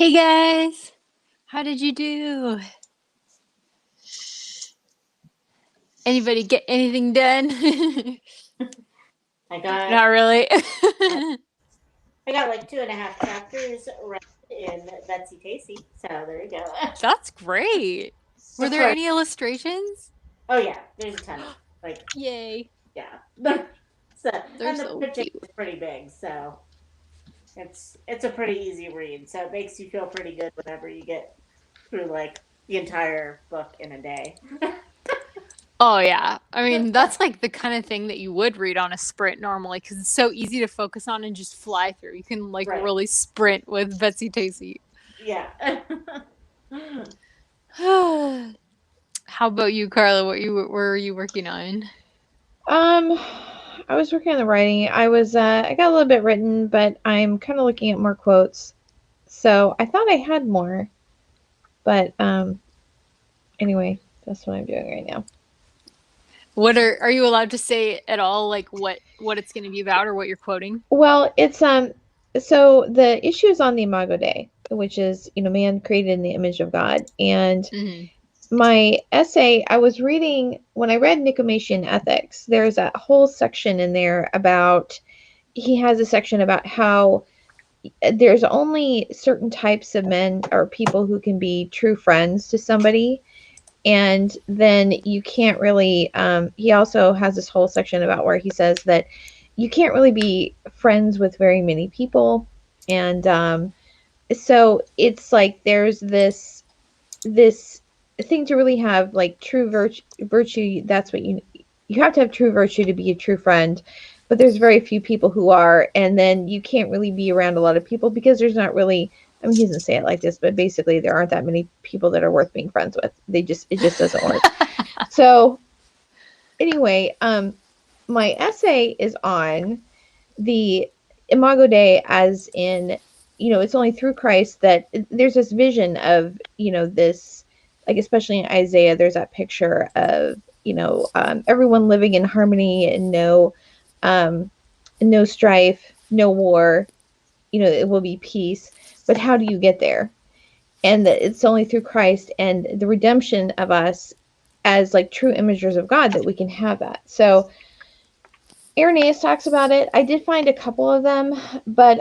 Hey guys, how did you do? Anybody get anything done? I got Not really. I got like 2.5 chapters read in Betsy Tacy. So there you go. That's great. Were there any illustrations? Oh yeah, there's a ton. Like Yay. yeah. So They're and the so picture cute. is pretty big, so it's a pretty easy read. So it makes you feel pretty good whenever you get through like the entire book in a day. Oh yeah. I mean, that's like the kind of thing that you would read on a sprint normally because it's so easy to focus on and just fly through. You can like Right. really sprint with Betsy Tacy. Yeah. How about you, Carla? What were you working on? I was working on the writing. I got a little bit written, but I'm kind of looking at more quotes. So I thought I had more, but anyway, that's what I'm doing right now. What are you allowed to say at all like what it's going to be about or what you're quoting? Well, it's so the issue is on the Imago Dei, which is, man created in the image of God. And my essay, I was reading when I read Nicomachean Ethics, there's a whole section in there about he has a section about how there's only certain types of men or people who can be true friends to somebody, and then you can't really he also has this whole section about where he says that you can't really be friends with very many people, and so it's like there's this thing to really have like true virtue. That's what you have to have true virtue to be a true friend, but there's very few people who are, and then you can't really be around a lot of people because there's not really, I mean, he doesn't say it like this, but basically there aren't that many people that are worth being friends with. It just doesn't work. So anyway, my essay is on the Imago Dei, as in, it's only through Christ that there's this vision of, this, like, especially in Isaiah, there's that picture of, everyone living in harmony and no strife, no war, it will be peace. But how do you get there? And that it's only through Christ and the redemption of us as like true imagers of God that we can have that. So Irenaeus talks about it. I did find a couple of them, but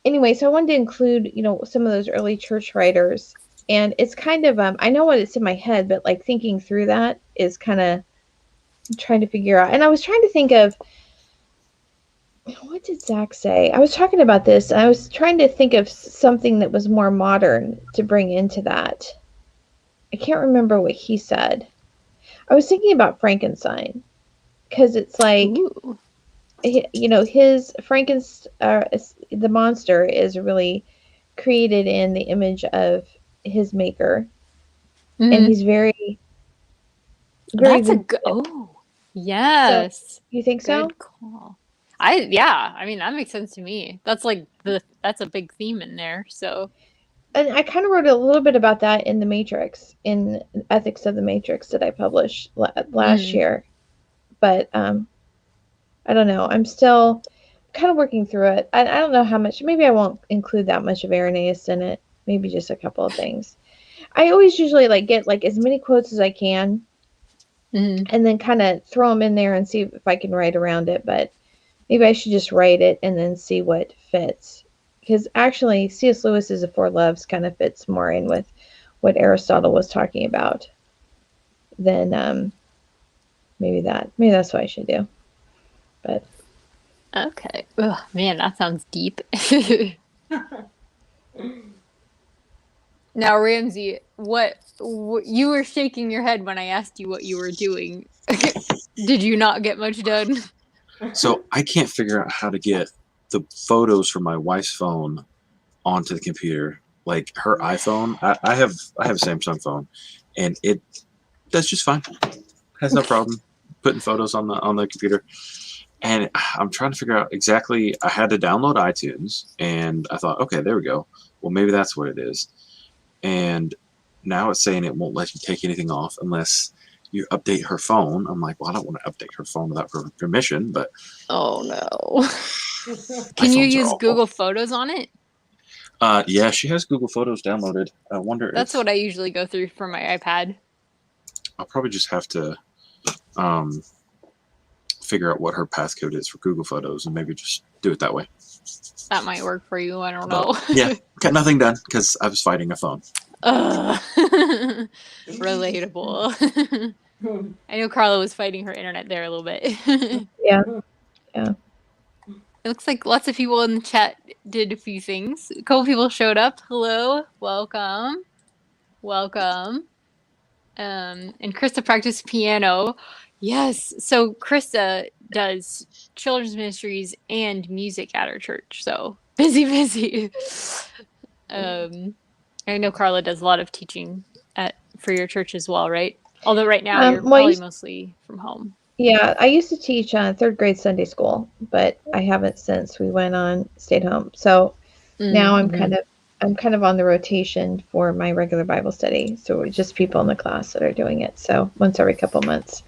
anyway, so I wanted to include, some of those early church writers. And it's kind of, I know what it's in my head, but like thinking through that is kind of trying to figure out. And I was trying to think of, what did Zach say? I was talking about this, and I was trying to think of something that was more modern to bring into that. I can't remember what he said. I was thinking about Frankenstein, because it's like, Ooh. his the monster is really created in the image of his maker, and he's very, very. That's a good. Oh, yes. So, you think so? Good call. I mean that makes sense to me. That's like that's a big theme in there. So, and I kind of wrote a little bit about that in the Matrix, in Ethics of the Matrix that I published last year, but I don't know. I'm still kind of working through it. I don't know how much. Maybe I won't include that much of Irenaeus in it. Maybe just a couple of things. I always usually like get like as many quotes as I can, and then kind of throw them in there and see if I can write around it. But maybe I should just write it and then see what fits. Because actually, C.S. Lewis's The Four Loves kind of fits more in with what Aristotle was talking about than maybe that. Maybe that's what I should do. But okay. Ugh, man, that sounds deep. Now, Ramsey, what you were shaking your head when I asked you what you were doing. Did you not get much done? So I can't figure out how to get the photos from my wife's phone onto the computer. Like her iPhone, I have a Samsung phone, and it does just fine. Has no problem putting photos on the computer. And I'm trying to figure out exactly. I had to download iTunes, and I thought, okay, there we go. Well, maybe that's what it is. And now it's saying it won't let you take anything off unless you update her phone. I'm like, well, I don't want to update her phone without her permission, but oh no. Can you use Google Photos on it? Yeah, she has Google Photos downloaded. I wonder That's if what I usually go through for my iPad. I'll probably just have to figure out what her passcode is for Google Photos and maybe just do it that way. That might work for you. I don't But, know. yeah, got nothing done because I was fighting a phone. Relatable. I know Carla was fighting her internet there a little bit. Yeah. Yeah. It looks like lots of people in the chat did a few things. A couple people showed up. Hello, welcome, welcome. And Krista practiced piano. Yes, so Krista does children's ministries and music at her church. So busy, busy. I know Carla does a lot of teaching for your church as well, right? Although right now you're Well, probably mostly from home. yeah, I used to teach third grade Sunday school, but I haven't since we went on stayed home. So now I'm kind of on the rotation for my regular Bible study. So we're just people in the class that are doing it. So once every couple months.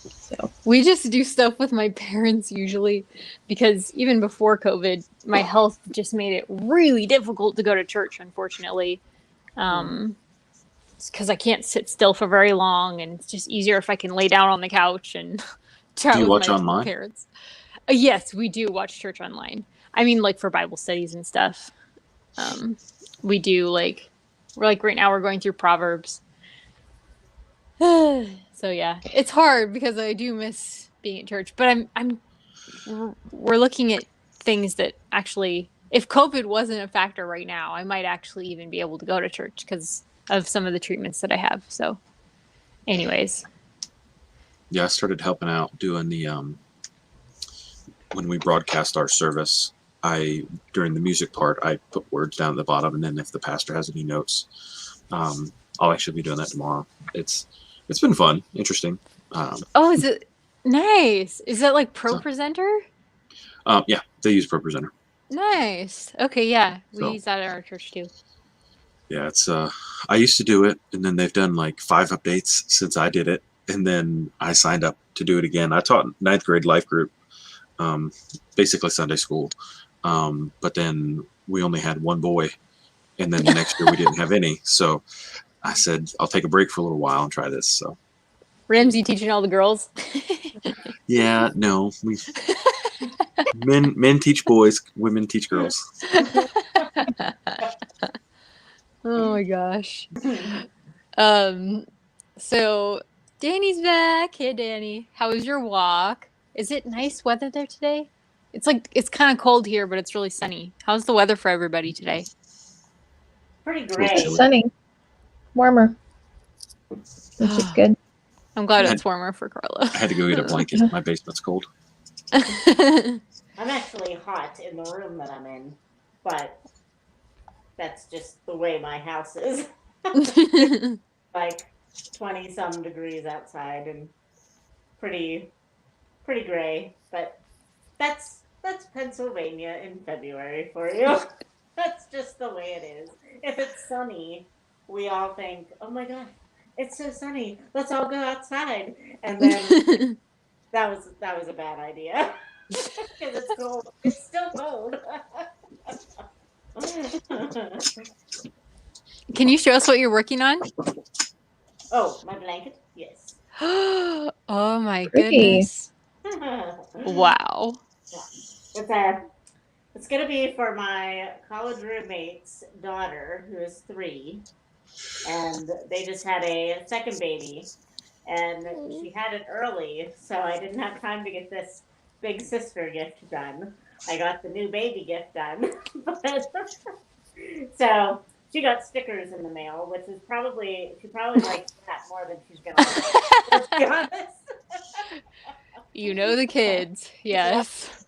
So We just do stuff with my parents usually because even before COVID, my health just made it really difficult to go to church, unfortunately. Because I can't sit still for very long, and it's just easier if I can lay down on the couch and chat Do you with watch my online? parents. Yes, we do watch church online. I mean, like for Bible studies and stuff. We do we're right now we're going through Proverbs. So yeah, it's hard because I do miss being at church, but we're looking at things that actually, if COVID wasn't a factor right now, I might actually even be able to go to church because of some of the treatments that I have. So anyways. Yeah, I started helping out doing the when we broadcast our service. During the music part, I put words down at the bottom, and then if the pastor has any notes, I'll actually be doing that tomorrow. It's been fun, interesting. Oh, is it nice? Is that like Pro So- Presenter? Yeah, they use ProPresenter. Nice. Okay, yeah, we So- use that at our church too. Yeah, it's I used to do it, and then they've done like 5 updates since I did it, and then I signed up to do it again. I taught 9th grade life group, basically Sunday school, but then we only had one boy, and then the next year we didn't have any. So I said I'll take a break for a little while and try this. So Ramsey teaching all the girls. yeah, no, men teach boys, women teach girls. Oh my gosh. So Danny's back. Hey Danny, how was your walk? Is it nice weather there today? It's kind of cold here, but it's really sunny. How's the weather for everybody today? Pretty It's great. it's sunny, warmer, which is good. I'm glad it's warmer for Carla. I had to go get a blanket. My basement's cold. I'm actually hot in the room that I'm in, but that's just the way my house is. Like 20 some degrees outside and pretty gray, but that's Pennsylvania in February for you. That's just the way it is. If it's sunny, we all think, "Oh my god, it's so sunny. Let's all go outside." And then that was a bad idea because it's cold. It's still cold. Can you show us what you're working on? Oh, my blanket? Yes. Oh my Pretty. goodness. Wow. It's gonna be for my college roommate's daughter, who is 3, and they just had a second baby, and she had it early, so I didn't have time to get this big sister gift done. I got the new baby gift done, so she got stickers in the mail, which is she probably likes that more than she's gonna like. Let's be honest. You know the kids. Yes.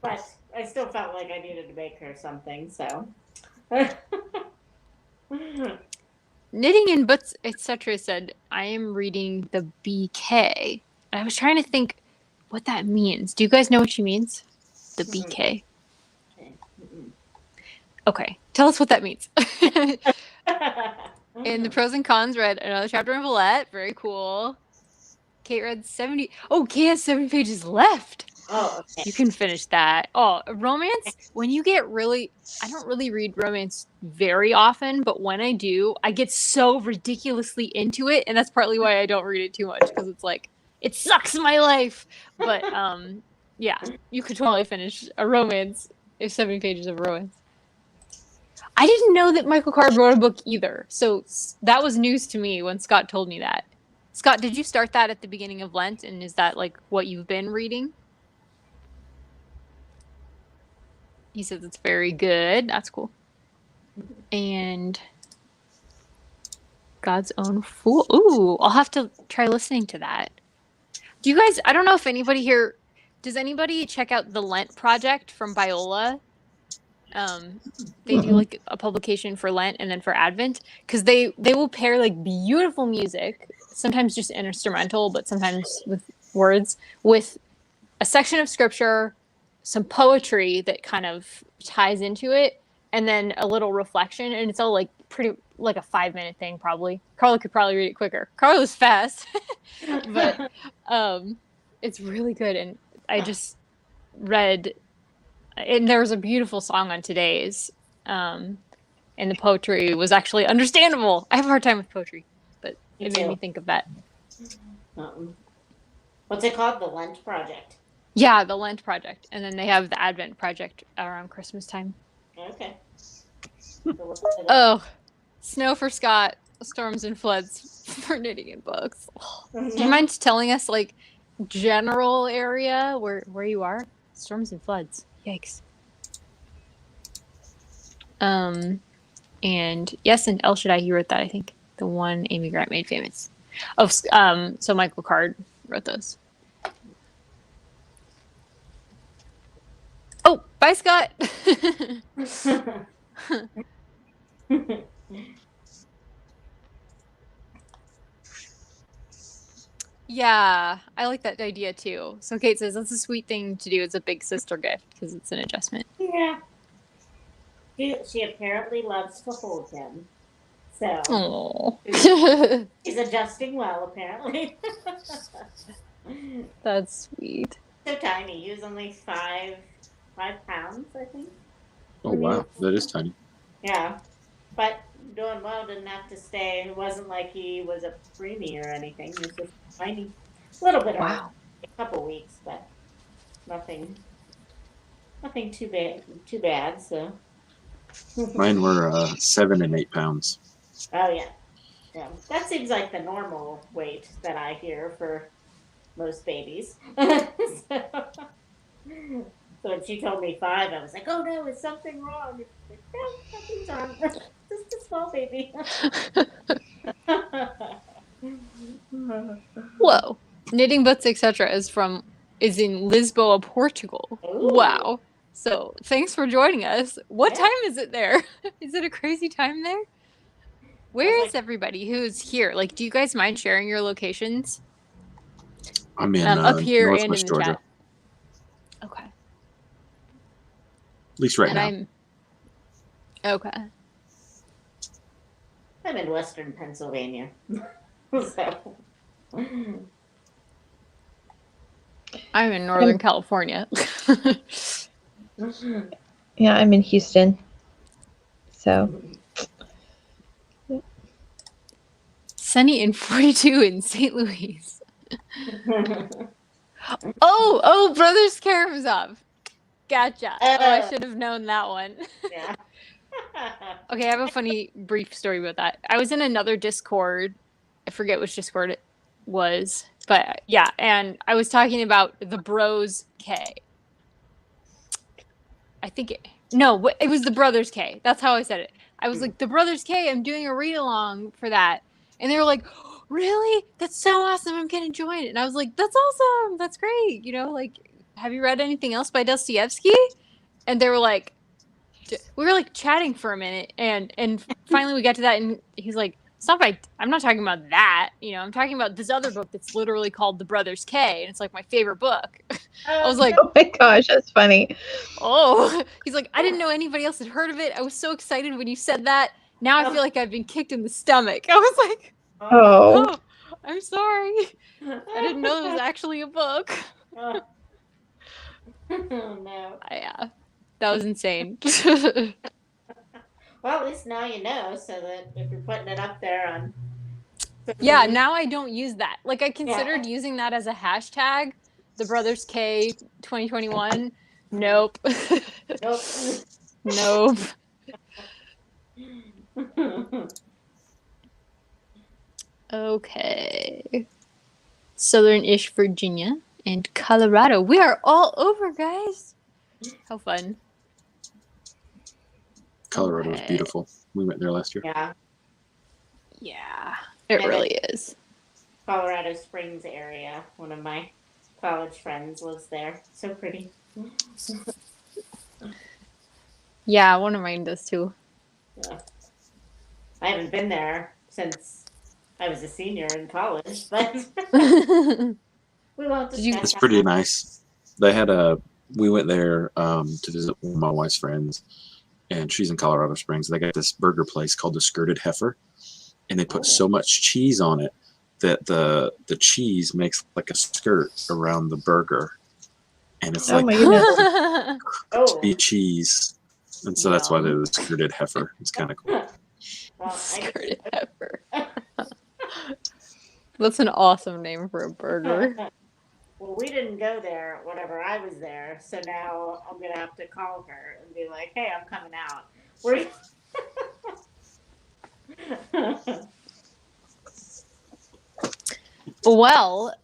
But I still felt like I needed to make her something, so. Knitting in Books, etc. said, I am reading the BK. I was trying to think what that means. Do you guys know what she means? The BK. Okay. Tell us what that means. And the pros and cons read another chapter in Villette. Very cool. Kate read 70. Oh, Kate has 70 pages left. Oh, okay. You can finish that. Oh, romance, when you get really, I don't really read romance very often, but when I do, I get so ridiculously into it, and that's partly why I don't read it too much, because it's like, it sucks my life. But yeah, you could totally finish a romance, 70 pages of romance. I didn't know that Michael Card wrote a book either, so that was news to me when Scott told me that. Scott, did you start that at the beginning of Lent, and is that like what you've been reading? He says it's very good. That's cool. And God's Own Fool. Ooh, I'll have to try listening to that. Do you guys, I don't know if anybody here, does anybody check out the Lent Project from Biola? They do like a publication for Lent and then for Advent, because they will pair like beautiful music, sometimes just instrumental, but sometimes with words, with a section of scripture, some poetry that kind of ties into it, and then a little reflection, and it's all like pretty like a 5-minute thing probably. Carla could probably read it quicker. Carla's fast. But it's really good, and I just read, and there was a beautiful song on today's, and the poetry was actually understandable. I have a hard time with poetry, but Me it made too. me think of that. What's it called? The Lent Project. Yeah, the Lent Project, and then they have the Advent Project around Christmas time. Okay. Oh, snow for Scott, storms and floods for knitting and books. Do you mind telling us like general area where you are? Storms and floods. Yikes. And yes, and El Shaddai, he wrote that, I think. The one Amy Grant made famous. Oh, so Michael Card wrote those. Oh, bye, Scott. Yeah, I like that idea too. So Kate says that's a sweet thing to do. It's a big sister gift because it's an adjustment. Yeah. She apparently loves to hold him. So Oh, he's adjusting well, apparently. that's sweet. So tiny. He was only 5 pounds, I think. Oh wow, that is tiny. Yeah. But doing well, didn't have to stay. It wasn't like he was a preemie or anything. He was just tiny. A little bit hard. Wow. A couple weeks, but nothing too bad, so. Mine were 7 and 8 pounds. Oh yeah. Yeah. That seems like the normal weight that I hear for most babies. So when she told me 5, I was like, oh no, is something wrong? It's like, no, nothing's wrong. Just a small baby. Whoa. Knitting Books, etc. is in Lisboa, Portugal. Ooh. Wow. So thanks for joining us. What time is it there? Is it a crazy time there? Where is everybody who's here? Like, do you guys mind sharing your locations? I'm in up here and in Northwest the Georgia. chat. Okay. At least right now. Okay. I'm in Western Pennsylvania. So. I'm in Northern California. Yeah, I'm in Houston. So Sunny and 42 in St. Louis. Oh, Brothers Karamazov. Gotcha. I should have known that one. Yeah. Okay, I have a funny brief story about that. I was in another Discord. I forget which Discord it was. But yeah, and I was talking about the Bros K. I think it was the Brothers K. That's how I said it. I was like, the Brothers K, I'm doing a read-along for that. And they were like, really? That's so awesome. I'm going to join it. And I was like, that's awesome. That's great. You know, like, have you read anything else by Dostoevsky? And they were like, we were like chatting for a minute. And finally we got to that. And he's like, I'm not talking about that. You know, I'm talking about this other book that's literally called The Brothers K. And it's like my favorite book. I was like, oh my gosh, that's funny. Oh, he's like, I didn't know anybody else had heard of it. I was so excited when you said that. Now I feel like I've been kicked in the stomach. I was like, Oh. I'm sorry. I didn't know it was actually a book. No. Yeah, that was insane. Well, at least now you know, so that if you're putting it up there on social Yeah, media, now I don't use that. Like I considered yeah. using that as a hashtag, the Brothers K 2021. Nope. Nope. Nope. Okay. Southern-ish Virginia and Colorado. We are all over, guys. How fun. Colorado is Okay. beautiful. We went there last year. Yeah. Yeah, it And really is. Colorado Springs area. One of my college friends lives there. So pretty. Yeah, one of mine does too. Yeah. I haven't been there since I was a senior in college, but we won't Did you? discuss It's that. pretty nice. They had we went there to visit one of my wife's friends, and she's in Colorado Springs. They got this burger place called the Skirted Heifer, and they put so much cheese on it that the cheese makes like a skirt around the burger, and it's Oh like my goodness. crispy cheese, and so that's why they're Yum. the Skirted Heifer. It's kind of cool. Well, Skirted heifer. That's an awesome name for a burger. well, we didn't go there whenever I was there, so now I'm gonna have to call her and be like, "Hey, I'm coming out." We're Well,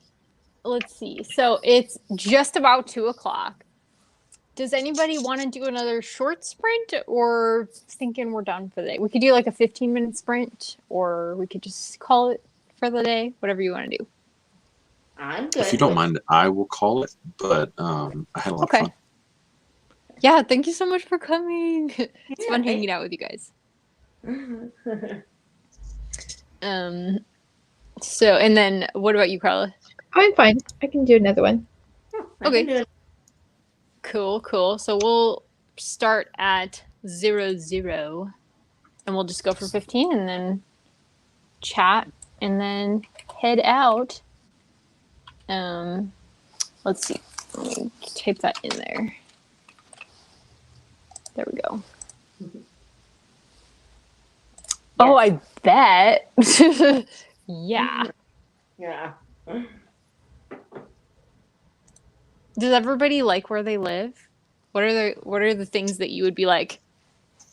let's see. So it's just about 2:00. Does anybody want to do another short sprint, or thinking we're done for the day? We could do like a 15-minute sprint, or we could just call it for the day. Whatever you want to do. I'm good. If you don't mind, I will call it. But I had a lot of fun. Yeah, thank you so much for coming. It's fun hanging out with you guys. So, and then what about you, Carla? I'm fine. I can do another one. Okay. Cool. So we'll start at 00, and we'll just go for 15, and then chat, and then head out. Let's see. Let me type that in there. There we go. Oh, I bet. Yeah. Yeah. Does everybody like where they live? What are the things that you would be like,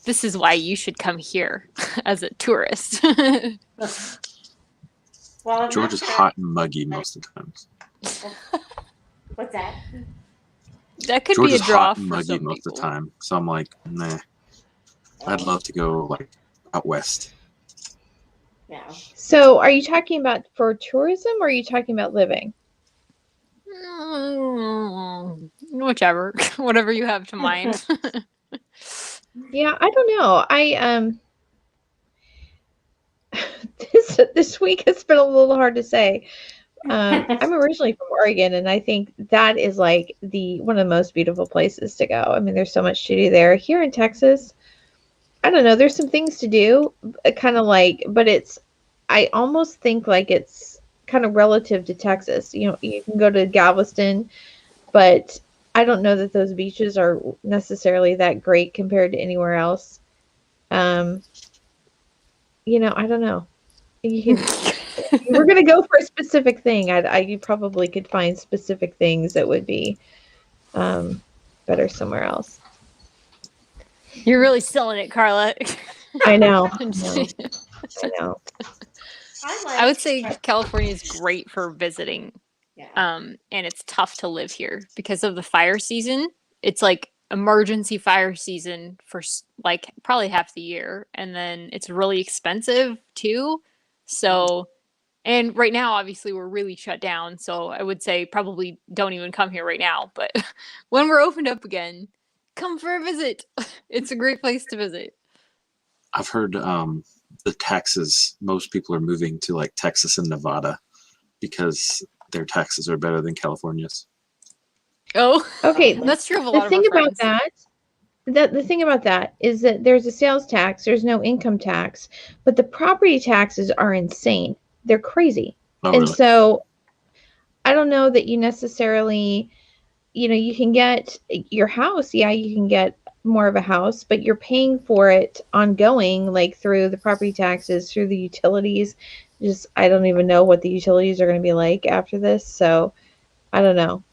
this is why you should come here as a tourist? Well, I'm George not is sure. hot and muggy most of the times. What's that? That could George be a is draw hot and for muggy some most of people. the time. So I'm like, nah. I'd love to go like out west. Yeah. So are you talking about for tourism or are you talking about living? Whichever. Whatever you have to mind. Yeah, I don't know. This week has been a little hard to say. I'm originally from Oregon, and I think that is like one of the most beautiful places to go. I mean, there's so much to do there. Here in Texas, I don't know. There's some things to do, kind of like, but I almost think like it's kind of relative to Texas. You know, you can go to Galveston, but I don't know that those beaches are necessarily that great compared to anywhere else. I don't know. We're gonna go for a specific thing. You probably could find specific things that would be better somewhere else. You're really selling it, Carla. I know. I'm just I kidding. know. I would say California is great for visiting. Yeah. And it's tough to live here because of the fire season. It's like emergency fire season for like probably half the year, and then it's really expensive too. So, and right now obviously we're really shut down, so I would say probably don't even come here right now, but when we're opened up again, come for a visit. It's a great place to visit. I've heard the taxes, most people are moving to like Texas and Nevada because their taxes are better than California's. Oh, Okay. that's true of a The lot of thing our about friends. the thing about that is that there's a sales tax, there's no income tax, but the property taxes are insane. They're crazy. Oh, And really? so I don't know that you necessarily you can get your house. Yeah, you can get more of a house, but you're paying for it ongoing, like through the property taxes, through the utilities. Just, I don't even know what the utilities are going to be like after this. So I don't know.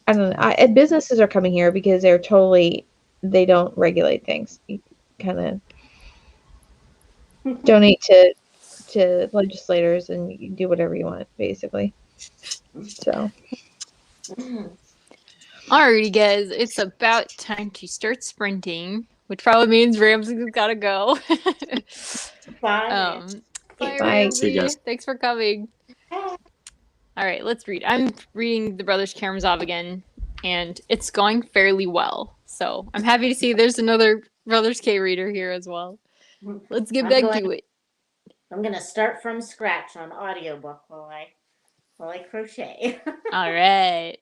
I don't know. And businesses are coming here because they don't regulate things. You kind of donate to legislators and you do whatever you want, basically. So Alrighty, guys, it's about time to start sprinting, which probably means Ramsey's gotta go. Bye. Bye, Bye. See you Ramsey. guys. Thanks for coming. All right, let's read. I'm reading The Brothers Karamazov again, and it's going fairly well. So I'm happy to see there's another Brothers K reader here as well. Let's get back to it. I'm gonna start from scratch on audiobook while I crochet. All right.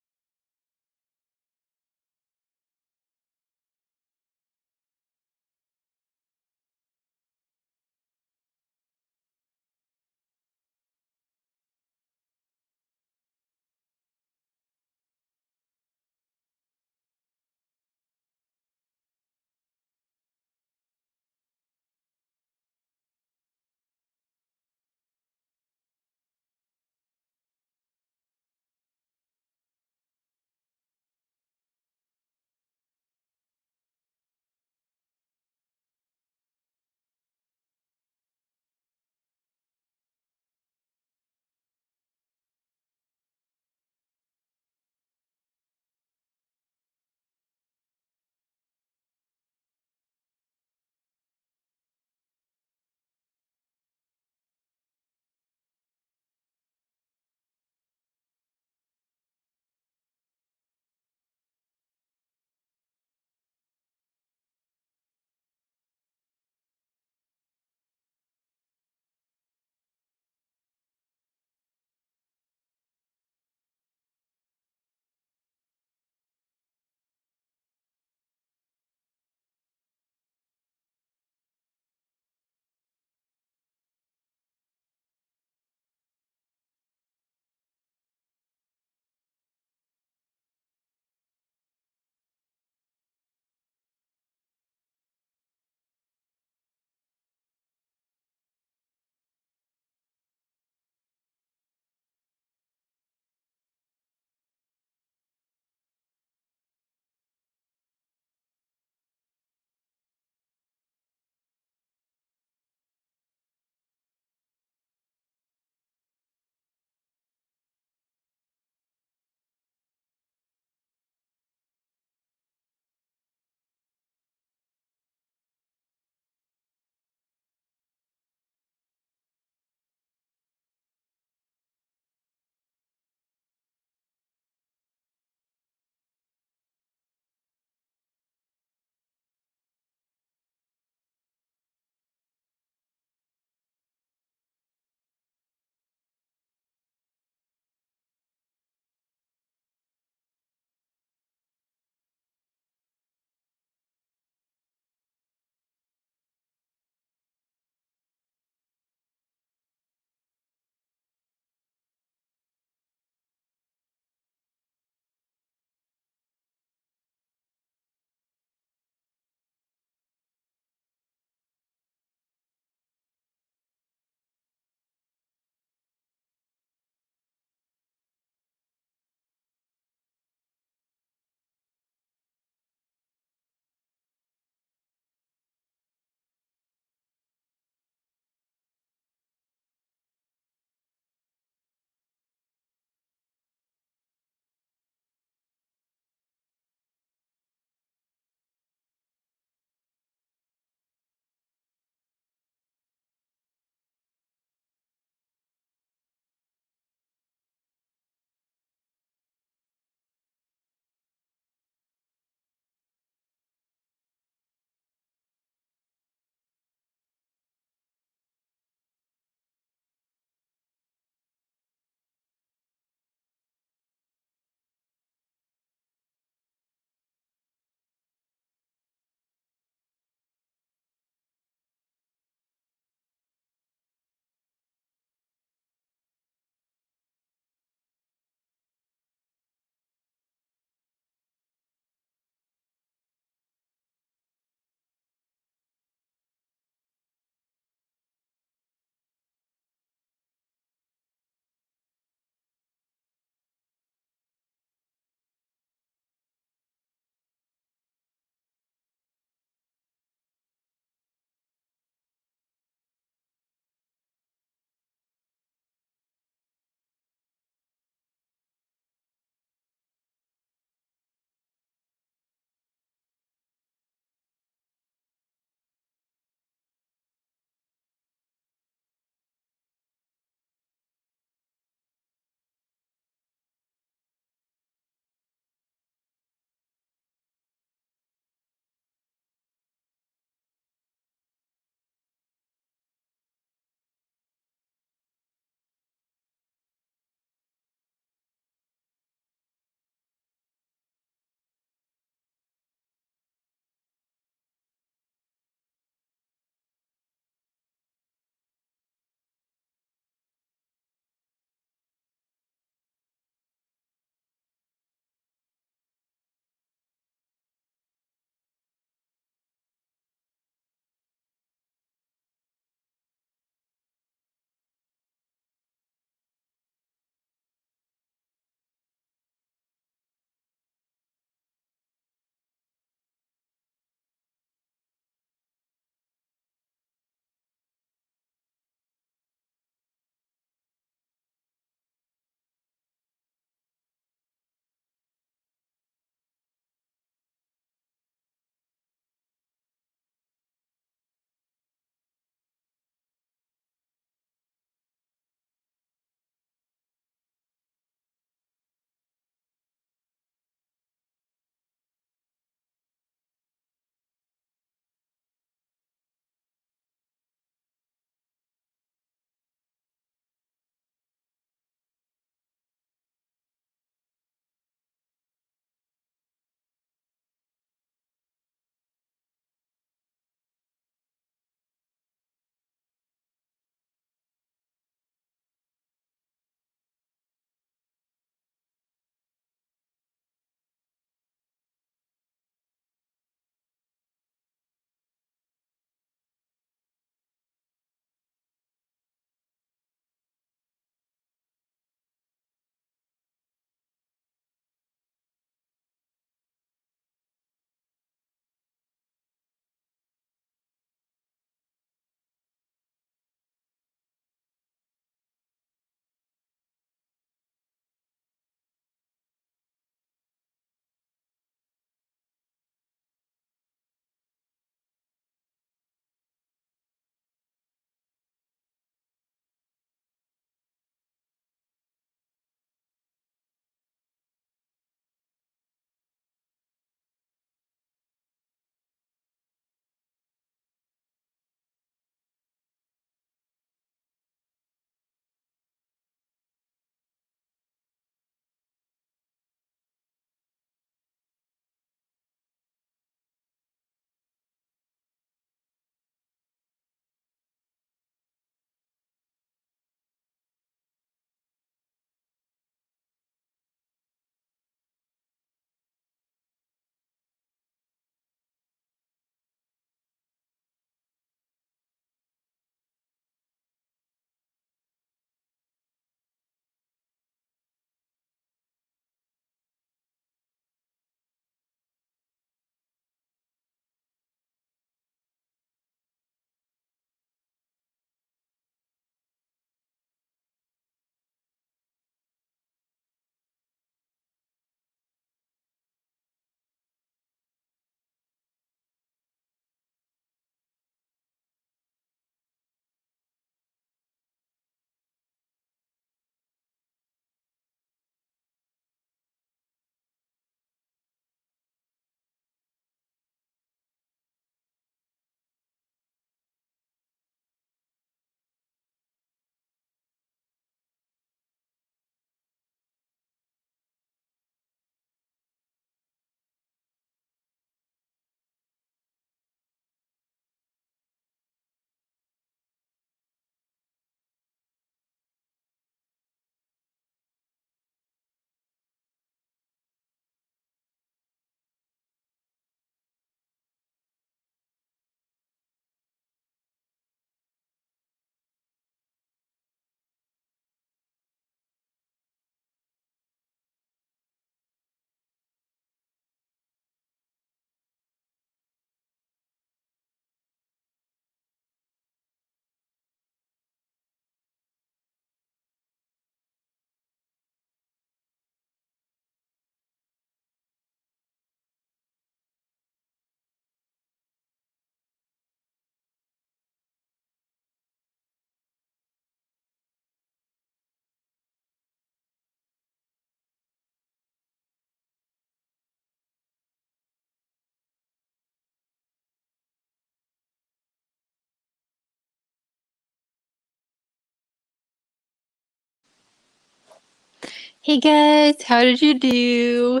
Hey guys, how did you do?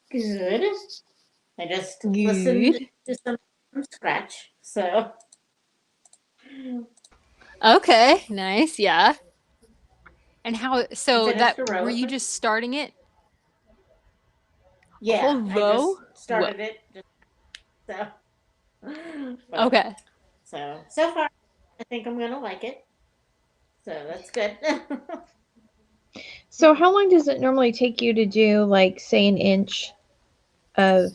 Good. I just listened Good. to some from scratch, so Okay, nice, yeah. And how, so finished that, a row were of you them. just starting it? A Yeah, whole I row? just Whoa. started it. So, but Okay. so far, I think I'm gonna like it. So that's good. So how long does it normally take you to do, like, say, an inch of?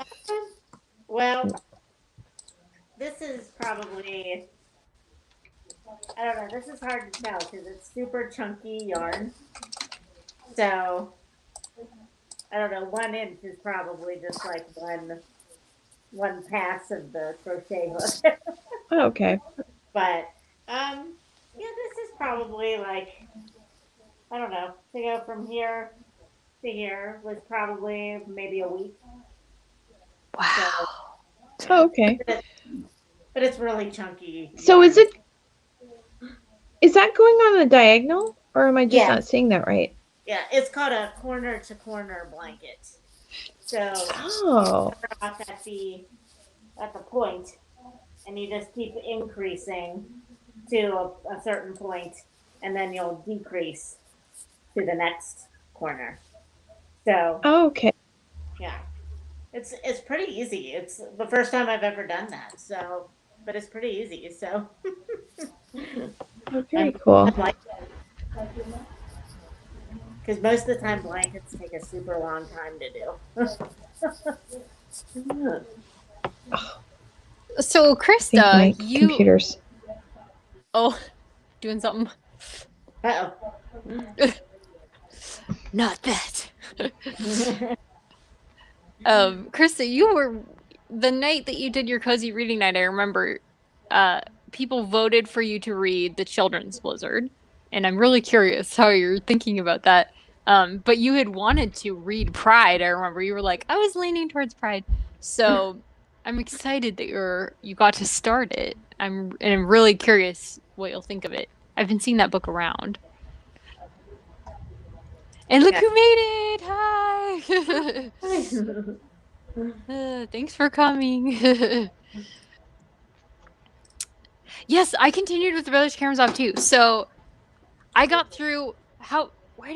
Well, this is probably, I don't know. This is hard to tell because it's super chunky yarn. So I don't know. 1 inch is probably just like one pass of the crochet hook. Oh, okay. But yeah, this is probably like, I don't know, to go from here to here was probably maybe a week. So, Wow. Oh, okay. but it's really chunky So yarn. is that going on a diagonal, or am I just Yeah, not seeing that right? yeah, it's called a corner to corner blanket. So Oh, start off at the point, and you just keep increasing to a certain point, and then you'll decrease to the next corner. So okay. yeah, it's pretty easy. It's the first time I've ever done that. So, but it's pretty easy. So Oh, very I'm, cool. I'm like, because most of the time blankets take a super long time to do. So, I think Krista, my you, computer's. oh, doing something. Uh Not that. oh. Krista, you were, the night that you did your cozy reading night, I remember, uh, people voted for you to read The Children's Blizzard. And I'm really curious how you're thinking about that. But you had wanted to read Pride. I remember you were like, I was leaning towards Pride. So I'm excited that you got to start it. I'm really curious what you'll think of it. I've been seeing that book around. And look Yeah. who made it! Hi! Thanks for coming. Yes, I continued with Village Karamazov too. So I got through where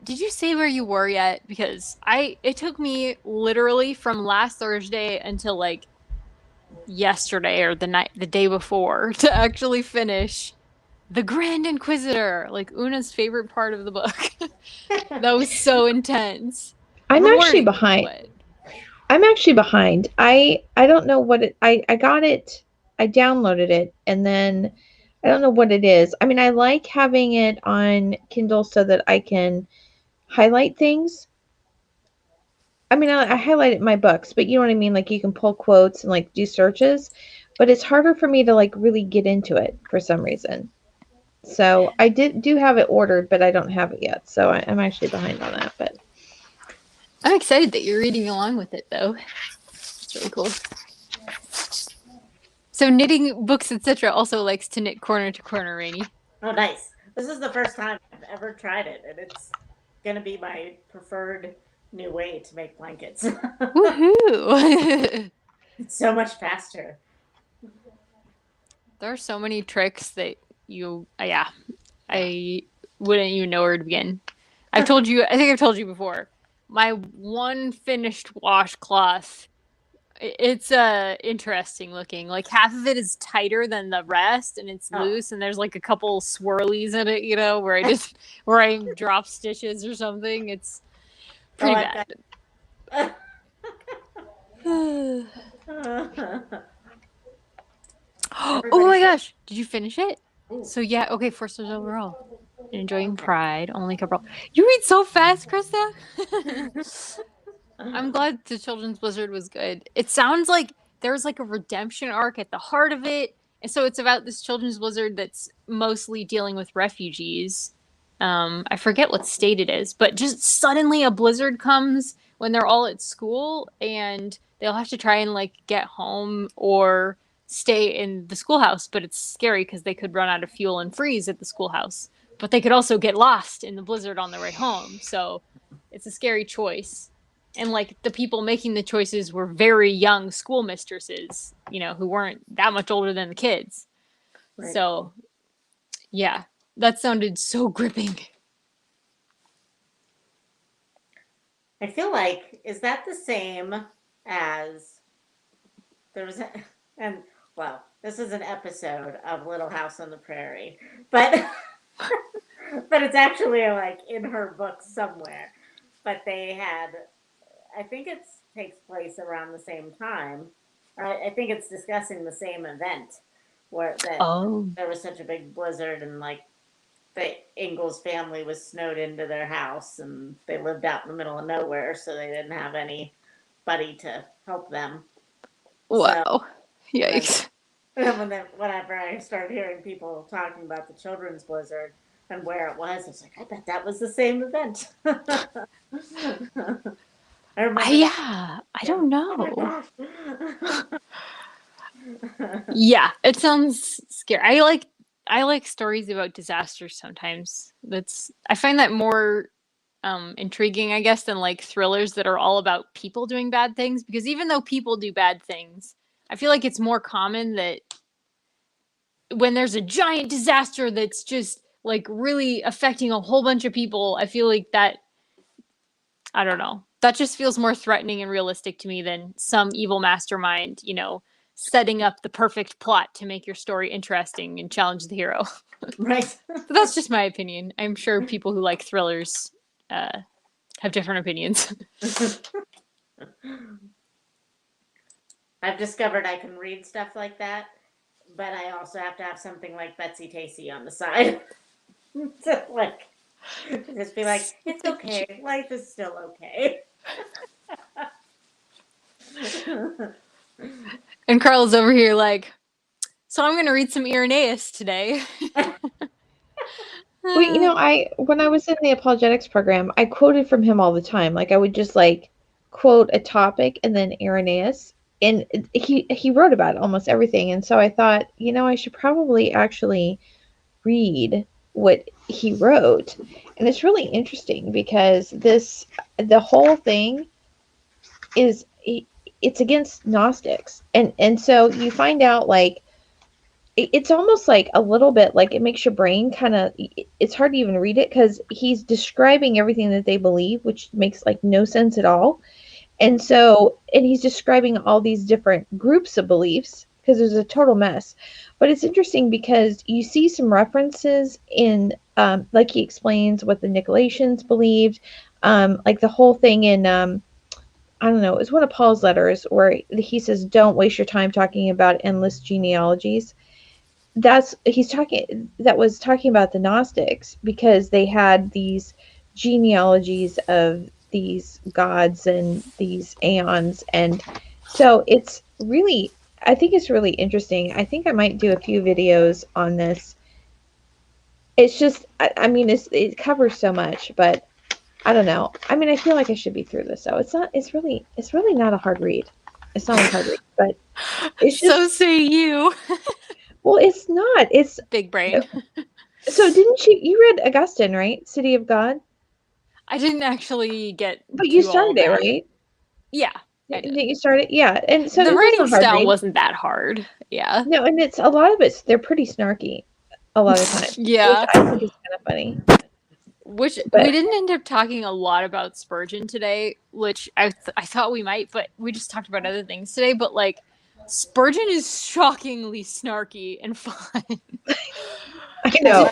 did you say where you were yet? Because it took me literally from last Thursday until like yesterday or the day before to actually finish The Grand Inquisitor, like Una's favorite part of the book. That was so intense. I'm actually Rewarding, behind. but I'm actually behind. I don't know what it. I got it. I downloaded it, and then I don't know what it is. I mean, I like having it on Kindle so that I can highlight things. I mean, I highlight it in my books, but you know what I mean? Like you can pull quotes and like do searches, but it's harder for me to like really get into it for some reason. So I do have it ordered, but I don't have it yet. So I'm actually behind on that. But I'm excited that you're reading along with it though. It's really cool. So knitting books, etc. also likes to knit corner to corner, Rainy. Oh, nice. This is the first time I've ever tried it, and it's gonna be my preferred new way to make blankets. Woohoo! It's so much faster. There are so many tricks that yeah, I wouldn't even know where to begin. I think I've told you before. My one finished washcloth, it's interesting looking. Like half of it is tighter than the rest and it's Oh, loose and there's like a couple swirlies in it, where I drop stitches or something. It's oh, pretty I've bad. got. Oh Everybody my said, gosh, did you finish it? "Ooh, So yeah, okay, 4 stars overall. Enjoying okay." Pride, only couple. You read so fast, Krista. I'm glad the Children's Blizzard was good. It sounds like there's like a redemption arc at the heart of it, and so it's about this Children's Blizzard that's mostly dealing with refugees. I forget what state it is, but just suddenly a blizzard comes when they're all at school, and they'll have to try and like get home or stay in the schoolhouse. But it's scary because they could run out of fuel and freeze at the schoolhouse. but they could also get lost in the blizzard on their way home. So it's a scary choice. And like the people making the choices were very young schoolmistresses, who weren't that much older than the kids. Right. So yeah, that sounded so gripping. I feel like, is that the same as and well, this is an episode of Little House on the Prairie, but but it's actually like in her book somewhere. But they had, I think it takes place around the same time. I think it's discussing the same event where there was such a big blizzard and like the Ingalls family was snowed into their house and they lived out in the middle of nowhere, so they didn't have anybody to help them. Wow. So, Yikes. Whenever I started hearing people talking about the children's blizzard and where it was, I was like, I bet that was the same event. I don't know. Oh my gosh. Yeah, it sounds scary. I like stories about disasters sometimes. I find that more intriguing, I guess, than like thrillers that are all about people doing bad things, because even though people do bad things, I feel like it's more common that when there's a giant disaster that's just like really affecting a whole bunch of people, I feel like that, I don't know, that just feels more threatening and realistic to me than some evil mastermind, setting up the perfect plot to make your story interesting and challenge the hero. Right. But that's just my opinion. I'm sure people who like thrillers have different opinions. I've discovered I can read stuff like that, but I also have to have something like Betsy Tacy on the side. To like, just be like, it's okay. Life is still okay. And Carl's over here like, so I'm going to read some Irenaeus today. Well, when I was in the apologetics program, I quoted from him all the time. Like I would just like quote a topic and then Irenaeus, and he wrote about almost everything. And so I thought, I should probably actually read what he wrote. And it's really interesting because the whole thing is it's against Gnostics, and so you find out like it's almost like a little bit like it makes your brain kind of, it's hard to even read it because he's describing everything that they believe, which makes like no sense at all. And he's describing all these different groups of beliefs because there's a total mess. But it's interesting because you see some references in, like he explains what the Nicolaitans believed, like the whole thing in, I don't know, it's one of Paul's letters where he says, don't waste your time talking about endless genealogies. That was talking about the Gnostics because they had these genealogies of these gods and these aeons. And so I think it's really interesting. I think I might do a few videos on this. It's just, it covers so much, but I don't know. I feel like I should be through this. So it's really not a hard read. It's not a hard read, but it's just. So say you. Well, it's not. It's big brain. So didn't you read Augustine, right? City of God? I didn't actually get. But you started it, right? Yeah. Didn't you start it? Yeah. And so the writing style wasn't that hard. Yeah. No, and it's a lot of they're pretty snarky a lot of times. Yeah. Which I think is kind of funny. We didn't end up talking a lot about Spurgeon today, which I thought we might, but we just talked about other things today. But like, Spurgeon is shockingly snarky and fun. I know.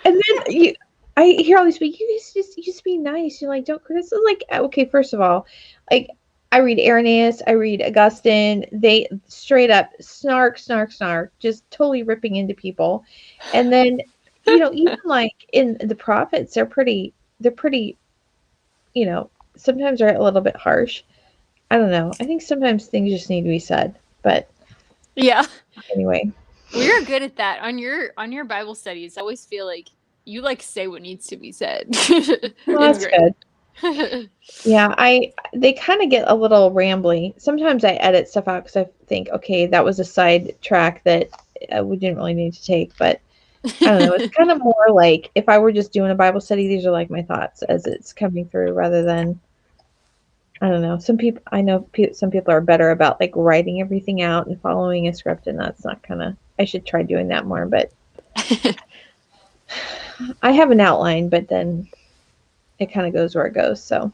And then I hear all these people, you just be nice. You're like, don't criticize. Like, okay, first of all, like, I read Irenaeus, I read Augustine. They straight up snark, just totally ripping into people. And then, even like in the prophets, they're pretty, sometimes they're a little bit harsh. I don't know. I think sometimes things just need to be said. But yeah. Anyway, we're good at that on your Bible studies. I always feel like you like say what needs to be said. Well, that's good. Yeah, they kind of get a little rambly. Sometimes I edit stuff out because I think, okay, that was a side track that we didn't really need to take. But I don't know. It's kind of more like if I were just doing a Bible study, these are like my thoughts as it's coming through rather than, I don't know. Some people, I know some people are better about like writing everything out and following a script, and that's not kind of, I should try doing that more, but I have an outline, but then it kind of goes where it goes. So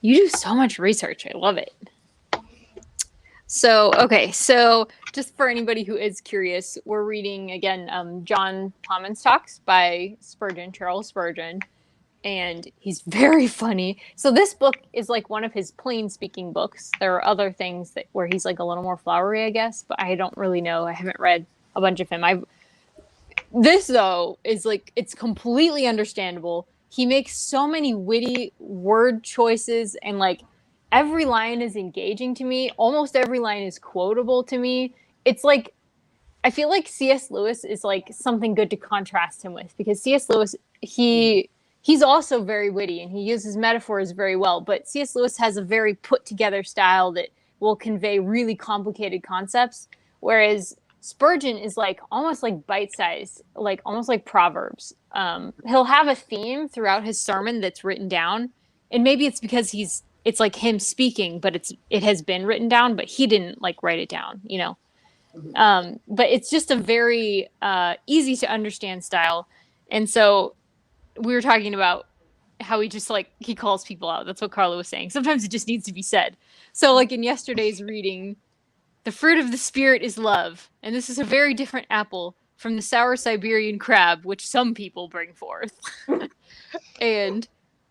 You do so much research. I love it. So, okay. So, just for anybody who is curious, we're reading again John Ploughman's Talks by Spurgeon, Charles Spurgeon. And he's very funny. So, this book is like one of his plain speaking books. There are other things that where he's like a little more flowery, I guess, but I don't really know. I haven't read a bunch of him. This, though, is like, it's completely understandable. He makes so many witty word choices, and like every line is engaging to me. Almost every line is quotable to me. It's like, I feel like C.S. Lewis is like something good to contrast him with, because C.S. Lewis, he's also very witty and he uses metaphors very well, but C.S. Lewis has a very put together style that will convey really complicated concepts, whereas Spurgeon is like almost like bite-sized, like almost like Proverbs. He'll have a theme throughout his sermon that's written down, and maybe it's because it's like him speaking, but it has been written down, but he didn't like write it down, you know. But it's just a very easy to understand style, and so we were talking about how he just like he calls people out. That's what Carla was saying. Sometimes it just needs to be said. So like in yesterday's reading, the fruit of the spirit is love, and this is a very different apple from the sour Siberian crab, which some people bring forth. And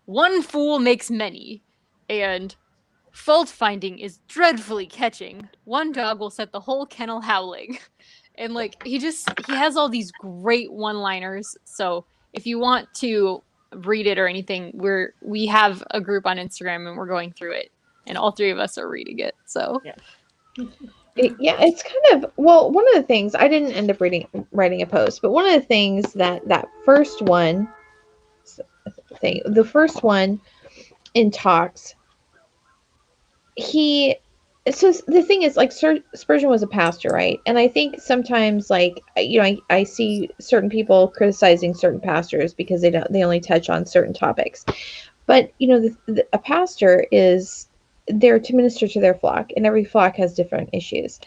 one fool makes many, and fault finding is dreadfully catching. One dog will set the whole kennel howling. And like he has all these great one-liners. So if you want to read it or anything, we have a group on Instagram and we're going through it, and all three of us are reading it. So Yeah. yeah, it's kind of, well, one of the things I didn't end up writing a post, but one of the things that first one thing, the first one in Talks, so the thing is, like, Spurgeon was a pastor, right? And I think sometimes, like, you know, I see certain people criticizing certain pastors because they only touch on certain topics. But you know, a pastor is there to minister to their flock, and every flock has different issues.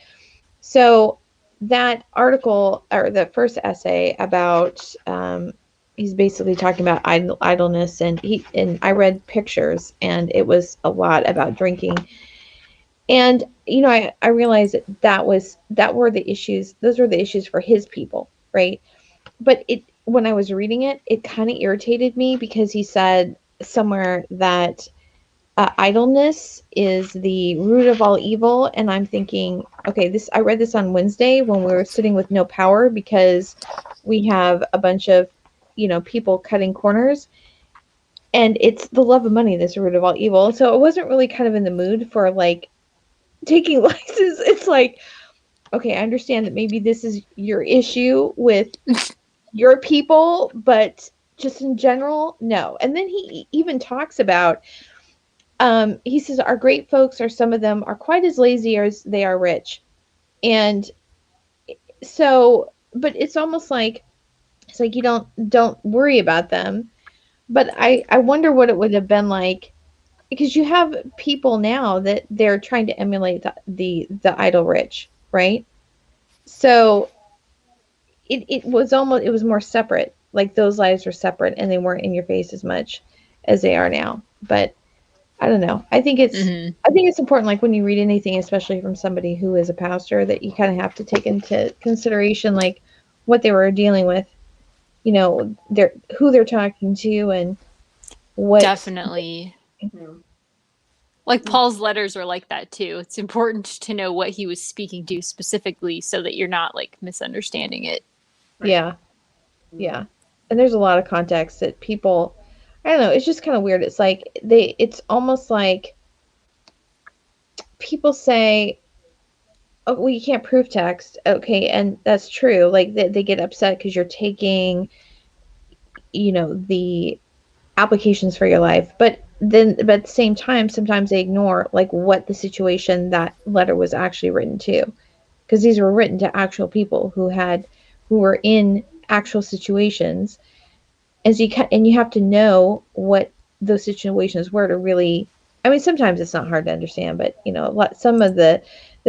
So that article, or the first essay about, he's basically talking about idleness, and I read pictures, and it was a lot about drinking. And you know, I realized that were the issues. Those were the issues for his people, right? But when I was reading it, it kind of irritated me because he said somewhere that idleness is the root of all evil, and I'm thinking, okay, I read this on Wednesday when we were sitting with no power because we have a bunch of, you know, people cutting corners, and it's the love of money that's the root of all evil. So I wasn't really kind of in the mood for like taking license. It's like, okay, I understand that maybe this is your issue with your people, but just in general, no. And then he even talks about, he says, our great folks, or some of them, are quite as lazy as they are rich. And so, but it's almost like, it's like you don't worry about them. But I wonder what it would have been like, because you have people now that they're trying to emulate the idle rich, right? So it was more separate. Like those lives were separate, and they weren't in your face as much as they are now. But I don't know. I think it's important, like when you read anything, especially from somebody who is a pastor, that you kind of have to take into consideration like what they were dealing with, you know, who they're talking to, and what. definitely. Like Paul's letters are like that too. It's important to know what he was speaking to specifically so that you're not like misunderstanding it. Yeah. Yeah. And there's a lot of context that people, I don't know, it's just kind of weird. It's like it's almost like people say, oh, well, you can't prove text. Okay. And that's true. Like they get upset because you're taking, you know, the applications for your life. But at the same time, sometimes they ignore like what the situation that letter was actually written to, because these were written to actual people who were in actual situations, as and you have to know what those situations were to really. I mean, sometimes it's not hard to understand, but some of the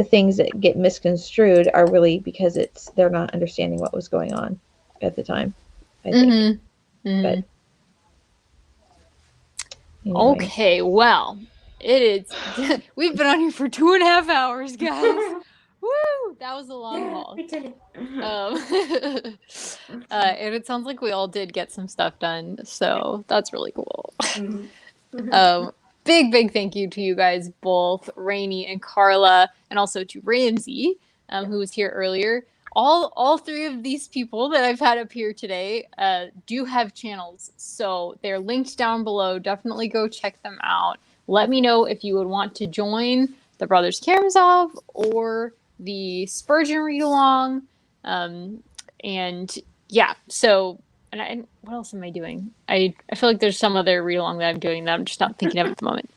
things that get misconstrued are really because they're not understanding what was going on at the time, I think. But anyway. Okay, well, it is. We've been on here for 2.5 hours, guys. Woo! That was a long haul. We did it. And it sounds like we all did get some stuff done, so that's really cool. Big thank you to you guys both, Rainey and Carla, and also to Ramsey, who was here earlier. All three of these people that I've had up here today do have channels, so they're linked down below. Definitely go check them out. Let me know if you would want to join the Brothers Karamazov or the Spurgeon read along. And yeah, so and what else am I doing? I feel like there's some other read along that I'm doing that I'm just not thinking of at the moment.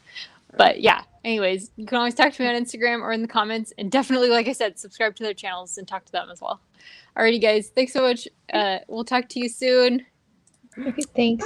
But yeah, anyways, you can always talk to me on Instagram or in the comments, and definitely, like I said, subscribe to their channels and talk to them as well. Alrighty, guys, thanks so much. We'll talk to you soon. Okay, thanks.